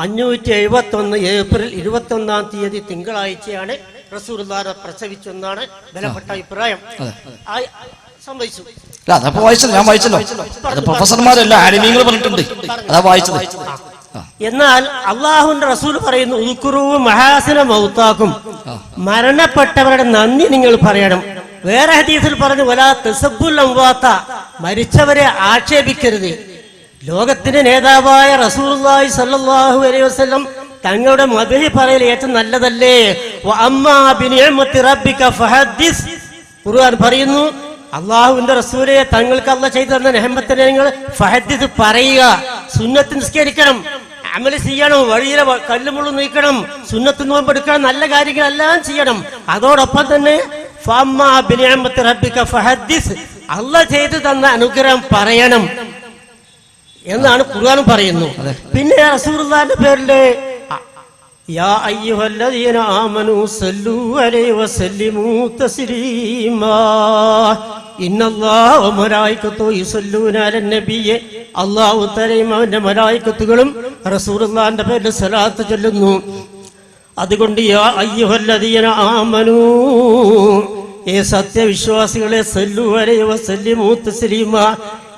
B: 571 ഏപ്രിൽ 21-ാം തീയതി തിങ്കളാഴ്ചയാണ് റസൂലുള്ളാഹിനെ പ്രസവിച്ചെന്നാണ് ബലപ്പെട്ട അഭിപ്രായം. സംഭവിച്ചു.
C: അതപ്പോ വായിച്ചല്ലോ, ഞാൻ വായിച്ചല്ലോ. അത് പ്രൊഫസർമാരല്ല, ആലിമീങ്ങൾ പറഞ്ഞിട്ടുണ്ട്, അതാ വായിച്ചത്.
B: എന്നാൽ അള്ളാഹുവിന്റെ റസൂൽ പറയുന്നു, ഉദ്കുറൂ മഹാസിന മൗതാക്കും, മരണപ്പെട്ടവരുടെ നന്ദി നിങ്ങൾ പറയണം. വേറെ ഹദീസിൽ പറഞ്ഞു, വലാ തസബ്ബുൽ അംവാത, മരിച്ചവരെ ആക്ഷേപിക്കരുത്. ലോകത്തിന്റെ നേതാവായ റസൂലുള്ളാഹി സ്വല്ലല്ലാഹു അലൈഹി വസല്ലം തങ്ങളുടെ മദ്ഹ് പറയൽ ഏറ്റവും നല്ലതല്ലേ? വഅമ്മാ ബിനിഅമത്തി റബ്ബിക ഫഹദ്ദിസ്, ഖുർആൻ പറയുന്നു, അള്ളാഹുവിന്റെ റസൂലെ തങ്ങൾക്ക് അല്ലാഹു ചെയ്തു തന്ന നിഅമത്തിനെ നിങ്ങൾ ഫഹദ്ദിസ് പറയുക. സുന്നത്ത് നിസ്കരിക്കണം, അമല് ചെയ്യണം, വഴിയിലെ കല്ലുമുള്ളു നീക്കണം, സുന്നത്ത് നോമ്പെടുക്കണം, നല്ല കാര്യങ്ങളെല്ലാം ചെയ്യണം. അതോടൊപ്പം തന്നെ ഫഅമ്മാ ബിനിഅമത്തി റബ്ബിക ഫഹദ്ദിസ്, അല്ലാഹു ചെയ്തു തന്ന അനുഗ്രഹം പറയണം എന്നാണ് ഖുർആൻ പറയുന്നു. പിന്നെ റസൂലുള്ളാഹിന്റെ പേരില് യാ അയ്യുഹല്ലദീന ആമനൂ സല്ലൂ അലൈഹി വസല്ലിമൂ തസ്ലീമാ ഇന്നല്ലാഹ വമലായികത്തുഹു യുസല്ലൂന അലൻ നബിയ്യ, അല്ലാഹു തആലയും അവന്റെ മലായികത്തുകളും റസൂലുള്ളാഹിന്റെ പേരിൽ സ്വലാത്ത് ചൊല്ലുന്നു. അതുകൊണ്ട് യാ അയ്യുഹല്ലദീന ആമനൂ, ഏ സത്യവിശ്വാസികളെ, സല്ലു അലൈഹി വസല്ലിമൂ തസ്ലീമാ,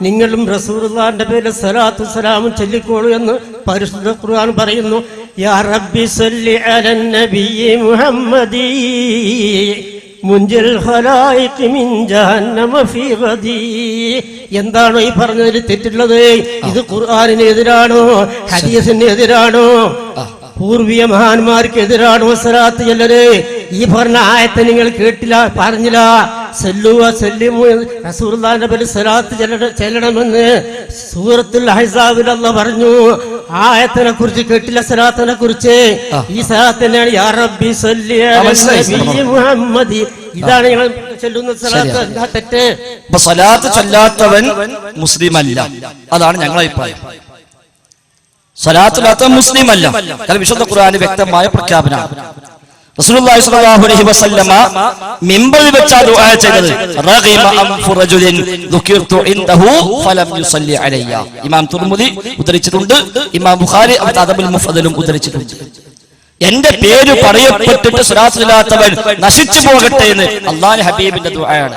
B: നിങ്ങളും റസൂലുള്ളാഹിന്റെ പേരിൽ സ്വലാത്തു സലാമും ചൊല്ലിക്കോളൂ എന്ന് പരിശുദ്ധ ഖുർആൻ പറയുന്നു. യാ റബ്ബി സല്ലി അലൻ നബിയ്യി മുഹമ്മദി മുൻജിൽ ഖലായിഖി മിൻ ജഹന്നമ ഫീ ഗദി. എന്താണോ ഈ പറഞ്ഞതിൽ തെറ്റുള്ളത്? ഇത് ഖുർആനിന് എതിരാണോ? ഹദീസിന് എതിരാണോ? പൂർവീയ മഹാന്മാർക്ക് എതിരാണോ സ്വലാത്ത് ചൊല്ലല്? ഈ പറഞ്ഞ ആയത്തെ നിങ്ങൾ കേട്ടില്ല, പറഞ്ഞില്ല. റസൂലുള്ളാഹിന്റെ പേരിൽ സ്വലാത്ത് ചെല്ലണമെന്ന് സൂറത്തുൽ അഹ്സാബിൽ അല്ലാഹു പറഞ്ഞു. ആയത്തിനെ കുറിച്ച് കേട്ടില്ല, സ്വലാത്തിനെ കുറിച്ച്. ഈ സ്വലാത്ത് തന്നെയാണ് യാ റബ്ബി സല്ലി അലാ നബി മുഹമ്മദി. ഇതാണ് ഞങ്ങൾ ചൊല്ലുന്ന സ്വലാത്ത്. എന്താ തെറ്റ്?
C: സ്വലാത്ത് ചൊല്ലാത്തവൻ മുസ്ലിം അല്ല, അതാണ് ഞങ്ങളുടെ അഭിപ്രായം. സ്വലാത്തില്ലാത്ത മുസ്ലിം അല്ല. കാരണം വിശുദ്ധ ഖുർആനിൽ വ്യക്തമായ പ്രഖ്യാപനമാണ്. റസൂലുള്ളാഹി സ്വല്ലല്ലാഹു അലൈഹി വസല്ലമ മിമ്പറിൽ വെച്ച് ദുആ ചെയ്തത് റഗിമ അൻഫു റജുലിൻ ദുകിർതു ഇൻദഹു ഫലം യുസല്ലി അലയ്യ. ഇമാം തുർമുദി ഉദ്ധരിച്ചിട്ടുണ്ട്, ഇമാം ബുഖാരി അദ്അബുൽ മുഫദ്ദലും ഉദ്ധരിച്ചിട്ടുണ്ട്. എന്റെ പേര് പറയപ്പെട്ടിട്ട് സ്വലാത്തില്ലാത്തവൻ നശിച്ചു പോകട്ടെ എന്ന് അല്ലാഹുവിന്റെ ഹബീബിന്റെ ദുആയാണ്.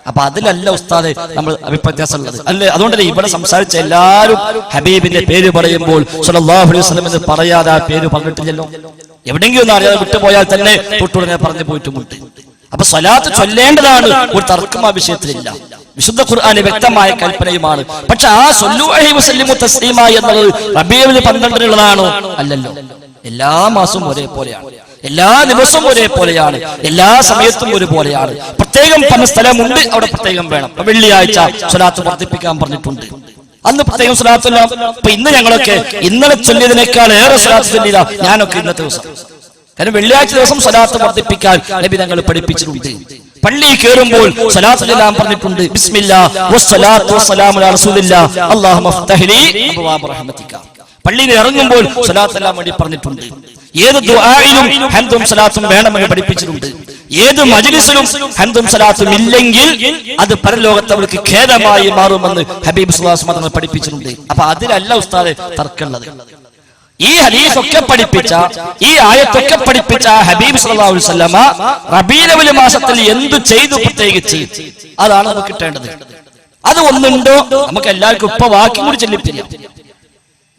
C: അപ്പൊ അതിലല്ല ഉസ്താദെ നമ്മൾ അഭിപ്രായം ഉള്ളത് അല്ലേ? അതുകൊണ്ടല്ലേ ഇവിടെ സംസാരിച്ച എല്ലാവരും ഹബീബിന്റെ പേര് പറയുമ്പോൾ സ്വല്ലല്ലാഹു അലൈഹി വസല്ലം എന്ന് പറയാതെ ആ പേര് പറഞ്ഞിട്ടില്ലല്ലോ. എവിടെയെങ്കിലും ഒന്ന് അറിയാതെ വിട്ടുപോയാൽ തന്നെ തൊട്ടുടനെ പറഞ്ഞു പോയിട്ടുമുണ്ട്. അപ്പൊ സ്വലാത്ത് ചൊല്ലേണ്ടതാണ്, ഒരു തർക്കം ആ വിഷയത്തിലില്ല. വിശുദ്ധ ഖുർആനിലെ വ്യക്തമായ കൽപ്പനയുമാണ്. പക്ഷെ ആ സ്വല്ലു അലൈഹി വസല്ലമു തസ്ലീമ എന്നുള്ളത് റബീഉൽ 12-നുള്ളതാണോ? അല്ലല്ലോ. എല്ലാ മാസവും ഒരേപോലെയാണ്, എല്ലാ ദിവസവും ഒരേപോലെയാണ്, എല്ലാ സമയത്തും ഒരുപോലെയാണ്. പ്രത്യേകം പറഞ്ഞ സ്ഥലമുണ്ട്, അവിടെ പ്രത്യേകം വേണം. വെള്ളിയാഴ്ച സ്വലാത്ത് വർദ്ധിപ്പിക്കാൻ പറഞ്ഞിട്ടുണ്ട്, അന്ന് പ്രത്യേകം സ്വലാത്ത് ചൊല്ലാം. ഇപ്പൊ ഇന്ന് ഞങ്ങളൊക്കെ ഇന്നലെ ചൊല്ലിയതിനേക്കാൾ ഏറെ സ്വലാത്ത് ചൊല്ലില്ല ഞാനൊക്കെ ഇന്നത്തെ ദിവസം. കാരണം വെള്ളിയാഴ്ച ദിവസം സ്വലാത്ത് വർദ്ധിപ്പിക്കാൻ നബി ഞങ്ങൾ പഠിപ്പിച്ചിട്ടുണ്ട്. പള്ളിയിൽ കയറുമ്പോൾ സ്വലാത്ത് ചൊല്ലാൻ പറഞ്ഞിട്ടുണ്ട്. ബിസ്മില്ലാഹ് വസ്സലാത്തു വസ്സലാമു അലാ റസൂലില്ലാഹ് അല്ലാഹുമ്മ ഫ്തഹ് ലി അബ്വാബ റഹ്മതിക. പള്ളിയിൽ ഇറങ്ങുമ്പോൾ സ്വലാത്ത് ചൊല്ലാൻ വേണ്ടി പറഞ്ഞിട്ടുണ്ട്. ഏത് ദുആയിലും ഹംദും സ്വലാത്തും വേണമെന്ന് പഠിപ്പിച്ചിട്ടുണ്ട്. ഏത് മജ്ലിസിലും ഹംദും സ്വലാത്തും ഇല്ലെങ്കിൽ അത് പരലോകത്ത് അവർക്ക് ഖേദമായി മാറുമെന്ന് ഹബീബ് സ്വല്ലല്ലാഹു അലൈഹി വസല്ലം പഠിപ്പിച്ചിട്ടുണ്ട്. അപ്പൊ അതിലല്ല ഉസ്താദെ തർക്കമുള്ളത്. ഈ ഹദീസ് ഒക്കെ പഠിപ്പിച്ച, ഈ ആയത്തൊക്കെ പഠിപ്പിച്ച ഹബീബ് സ്വല്ലല്ലാഹു അലൈഹി വസല്ലമ റബീഉൽ അവ്വൽ മാസത്തിൽ എന്തു ചെയ്തു പ്രത്യേകിച്ച് അതാണ് നമുക്ക് കിട്ടേണ്ടത്. അത് ഒന്നുണ്ടോ? നമുക്ക് എല്ലാവർക്കും ഇപ്പൊ വാക്കി കൂടി ചൊല്ലിപ്പില്ല.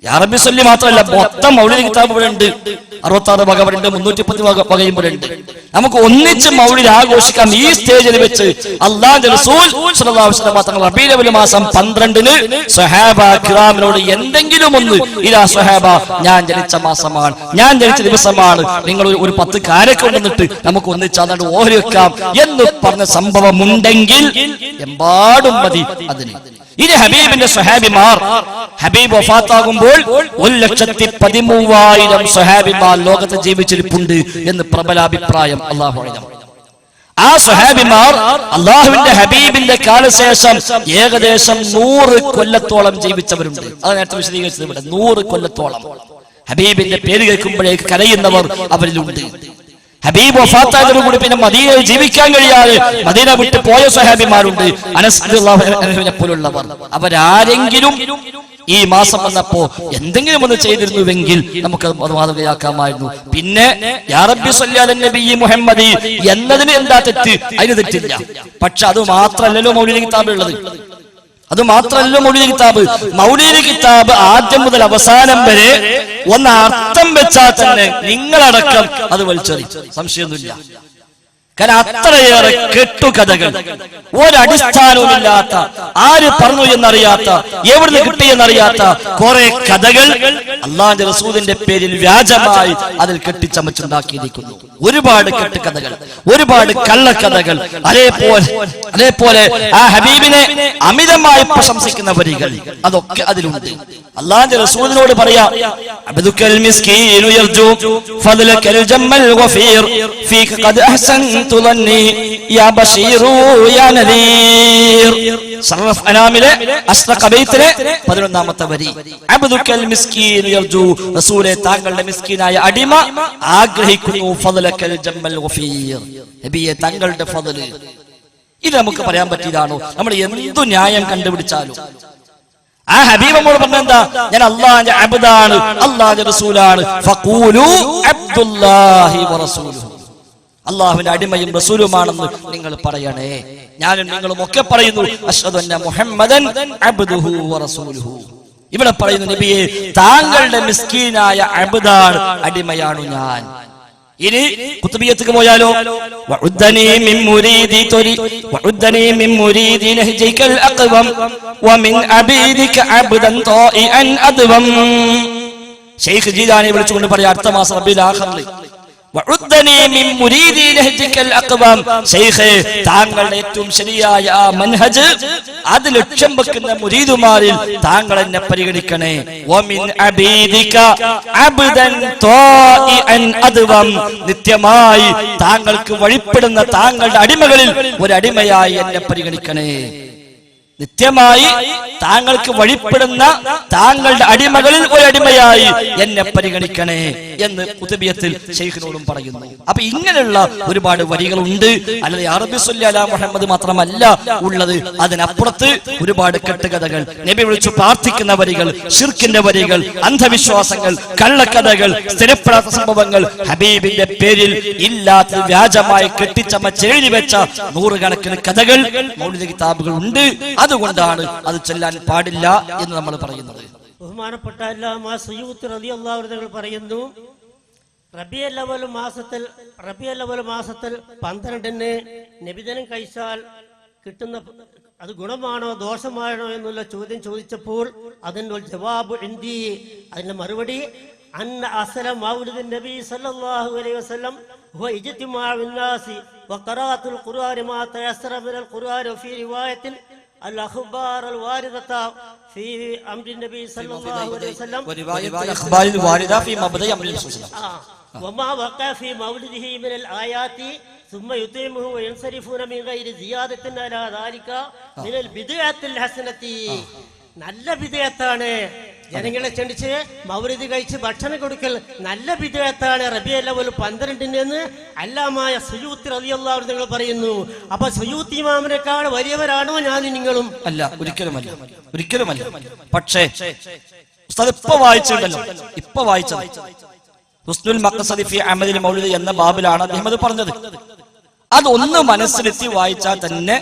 C: യാ റബ്ബി സ്വല്ലി മാത്രമല്ല, മൊത്തം മൗലിദ് കിതാബ് ഇവിടെ ഉണ്ട്. 66 വക ഇവിടെ ഉണ്ട്, 310 വകയും ഇവിടെ ഉണ്ട്. നമുക്ക് ഒന്നിച്ച് മൗലിദ് ആഘോഷിക്കാം. ഈ സ്റ്റേജിൽ വെച്ച് അല്ലാഹുവിന്റെ റസൂൽ സ്വല്ലല്ലാഹു അലൈഹി വസല്ലം തങ്ങൾ റബീഉൽ അവ്വൽ മാസം 12-ന് സ്വഹാബ കിറാമിനോട് എന്തെങ്കിലും ഒന്ന്, ഇലാ സ്വഹാബ ഞാൻ ജനിച്ച മാസമാണ്, ഞാൻ ജനിച്ച ദിവസമാണ്, നിങ്ങൾ ഒരു 10 കാരക്ക കൊണ്ടുവന്നിട്ട് നമുക്ക് ഒന്നിച്ച് അതാണ്ട് ഓഹരി വെക്കാം എന്ന് പറഞ്ഞ സംഭവം ഉണ്ടെങ്കിൽ എമ്പാടും മതി അതിന്. ഇനി ഹബീബിന്റെ സ്വഹാബിമാർ, ഹബീബ് വഫാത്താകുമ്പോൾ 1,13,000 സ്വഹാബിമാർ ലോകത്ത് ജീവിച്ചിരിപ്പുണ്ട് എന്ന് പ്രബല അഭിപ്രായം. അല്ലാഹു അലം. ആ സ്വഹാബിമാർ അള്ളാഹുവിന്റെ ഹബീബിന്റെ കാലശേഷം ഏകദേശം 100 കൊല്ലത്തോളം ജീവിച്ചവരുണ്ട്. അത് നേരത്തെ വിശദീകരിച്ചത് ഇവിടെ 100 കൊല്ലത്തോളം ഹബീബിന്റെ പേര് കേൾക്കുമ്പോഴേക്ക് കരയുന്നവർ അവരിലുണ്ട്. ഹബീബ് വഫാത്തായതോടുകൂടി പിന്നെ മദീനയിൽ ജീവിക്കാൻ കഴിയാതെ മദീന വിട്ട് പോയ സ്വഹാബിമാരുണ്ട്. അനസ് റളിയല്ലാഹു അൻഹുവിനെ പോലുള്ളവർ. അവരാരെങ്കിലും ഈ മാസം വന്നപ്പോ എന്തെങ്കിലും ഒന്ന് ചെയ്തിരുന്നുവെങ്കിൽ നമുക്ക് അത് മാതൃകയാക്കാമായിരുന്നു. പിന്നെ യാ റബ്ബി സ്വല്ലി അലൻ നബി മുഹമ്മദി എന്നതിന് എന്താ തെറ്റ്? അതിന് തെറ്റില്ല. പക്ഷെ അത് മാത്രമല്ലല്ലോ മൗലിദ് കിതാബ് ഉള്ളത്. അത് മാത്രമല്ല മൗലിദ് കിതാബ്. മൗലിദ് കിതാബ് ആദ്യം മുതൽ അവസാനം വരെ ഒന്ന് അർത്ഥം വെച്ചാൽ തന്നെ നിങ്ങളടക്കം അത് വലിച്ചെറി, സംശയമൊന്നുമില്ല. കാരണം അത്രയേറെ കെട്ടുകഥകൾ, ഒരടിസ്ഥാനവുമില്ലാത്ത, ആര് പറഞ്ഞു എന്നറിയാത്ത, എവിടുന്ന് കിട്ടിയെന്നറിയാത്ത കുറെ കഥകൾ അല്ലാഹുവിന്റെ റസൂലിന്റെ പേരിൽ വ്യാജമായി അതിൽ കെട്ടിച്ചമച്ചുണ്ടാക്കിയിരിക്കുന്നു. ഒരുപാട് കെട്ടുകഥകൾ, ഒരുപാട് കള്ളക്കഥകൾ. അതേപോലെ ആ ഹബീബിനെ അമിതമായി പ്രശംസിക്കുന്ന വരികൾ അതൊക്കെ അതിലുണ്ട്. അല്ലാഹുവിന്റെ റസൂലിനോട് പറയാ, അബ്ദുക്കൽ മിസ്കീനു യർജു ഫദ്ലകൽ ജമ്മൽ ഗഫീർ ഫീക ഖദ് അഹ്സൻതു ളന്നി യാ ബശീറു യാ നദീർ. സറഫ് അനാമിലെ അസ്റഖ ബൈത്തിലെ 11ാമത്തെ വരി. അബ്ദുക്കൽ മിസ്കീനു യർജു, റസൂലേ താങ്കളുടെ മിസ്കീനായ അടിമ ആഗ്രഹിക്കുന്നു ഫദ്ലകൽ ജമ്മൽ ഗഫീർ, നബിയെ താങ്കളുടെ ഫദ്ൽ. ഇത് നമുക്ക് പറയാൻ പറ്റിയതാണോ? നമ്മൾ എന്തു ന്യായം കണ്ടുപിടിച്ചാലും ആ ഹബീബ് നമ്മോട് പറഞ്ഞെന്താ? ഞാൻ അല്ലാഹുവിന്റെ അബ്ദാണ്, അല്ലാഹുവിന്റെ റസൂലാണ്. ഫഖൂലു അബ്ദുല്ലാഹി വറസൂലുഹു, അല്ലാഹുവിന്റെ അടിമയും റസൂലുമാണെന്ന് നിങ്ങൾ പറയണേ. ഞാനും നിങ്ങളും ഒക്കെ പറയുന്നു അശ്ഹദു അന്ന മുഹമ്മദൻ അബ്ദുഹു വറസൂലുഹു. ഇവിടെ പറയുന്നു നബിയെ താങ്കളുടെ മിസ്കീനായ അബ്ദാണ്, അടിമയാണു ഞാൻ. ഇനി കുത്തുബിയത്തേക്ക് പോയാലോ? വഉദ്ദനി മിൻ മുരീദി തുരി വഉദ്ദനി മിൻ മുരീദി നഹ്ജികൽ അഖവം വമിൻ അബീദിക അബ്ദൻ ത്വാഇഅൻ അദ്വം. ശൈഖ് ജീലാനി വിളിച്ചുകൊണ്ട് പറയാ അടുത്ത മാസം റബീഉൽ ആഖിറിൽ വഉദ്ദനി മിൻ മുരീദി നഹ്ജികൽ അഖവം, ശൈഖേ താങ്കളുടെ ഏറ്റവും ശരിയായ ആ മൻഹജ്, അത് ലക്ഷ്യം വെക്കുന്ന മുരീദുമാരിൽ താങ്കൾ എന്നെ പരിഗണിക്കണേ. വമിൻ അബീദിക അബ്ദൻ ത്വാഇഅൻ അദ്വം, നിത്യമായി താങ്കൾക്ക് വഴിപ്പെടുന്ന താങ്കളുടെ അടിമകളിൽ ഒരു അടിമയായി എന്നെ പരിഗണിക്കണേ. നിത്യമായി താങ്കൾക്ക് വഴിപ്പെടുന്ന താങ്കളുടെ അടിമകളിൽ ഒരു അടിമയായി എന്നെ പരിഗണിക്കണേ എന്ന് ഖുതുബിയത്തിൽ ശൈഖിനോടും പറയുന്നു. അപ്പൊ ഇങ്ങനെയുള്ള ഒരുപാട് വരികളുണ്ട്. അല്ലാതെ അറബി സ്വല്ലി അലാ മുഹമ്മദ് മാത്രമല്ല ഉള്ളത്, അതിനപ്പുറത്ത് ഒരുപാട് കെട്ടുകഥകൾ, നബി വിളിച്ചു പ്രാർത്ഥിക്കുന്ന വരികൾ, ശിർക്കിന്റെ വരികൾ, അന്ധവിശ്വാസങ്ങൾ, കള്ളക്കഥകൾ, സ്ഥിരപ്പെടാത്ത സംഭവങ്ങൾ, ഹബീബിന്റെ പേരിൽ ഇല്ലാത്ത വ്യാജമായി കെട്ടിച്ചമച്ചെഴുതി വെച്ച നൂറുകണക്കിന് കഥകൾ മൗലിദ് കിതാബുകൾ ഉണ്ട്. അതുകൊണ്ടാണ് അത് ചൊല്ലാൻ പാടില്ല എന്ന് നമ്മൾ പറയുന്നത്.
B: ബഹുമാനപ്പെട്ട അല്ലാമ സയ്യൂത്ത് റളിയല്ലാഹു അൻഹു പറയുന്നു, റബീഉൽ അവ്വൽ മാസത്തിൽ 12-ന് നബിദിനം കഴിച്ചാൽ കിട്ടുന്ന അത് ഗുണമാണോ ദോഷമാണോ എന്നുള്ള ചോദ്യം ചോദിച്ചപ്പോൾ അതിൻ്റെ ജവാബ് ഇന്ദി, അതിന്റെ മറുപടി അന്ന അസ്ല മൗലിദുൻ നബി സല്ലല്ലാഹു അലൈഹി വസല്ലം ഹുവ ഇജ്തിമാഉൻ നാസി വഖറാഅത്തുൽ ഖുർആനി മാ തയസ്സറ മിനൽ ഖുർആനി വഫീ റിവായത്തിൻ الأخبار الواردة في أمر النبي صلى الله عليه وسلم
C: الأخبار الواردة في مبدأ أمر النبي صلى الله عليه وسلم
B: وما وقع في مولده من الآيات ثم يطعمه وينصرفون من غير زيادة على ذلك من البدعة الحسنة. നല്ല ബിദ്അത്താണ് ജനങ്ങളെ ക്ഷണിച്ച് മൗലിദ് കഴിച്ച് ഭക്ഷണം കൊടുക്കൽ നല്ല ബിദ്അത്താണ് റബീഉൽ അവ്വൽ 12-ന് അല്ലാമായ സയ്യൂത്തി റളിയല്ലാഹു അൻഹു പറയുന്നു. അപ്പൊ സയ്യൂത്തി ഇമാമിനെക്കാൾ വലിയവരാണോ ഞാൻ നിങ്ങളും?
C: അല്ല, ഒരിക്കലുമല്ല. പക്ഷേ ഉസ്താദ് ഇപ്പൊ വായിച്ചത് ഹുസ്നുൽ മഖ്സദി ഫി അമലിൽ മൗലിദ് എന്ന ബാബിലാണ് അദ്ദേഹം അത് പറഞ്ഞത്. അതൊന്ന് മനസ്സിലെത്തി വായിച്ചാൽ തന്നെ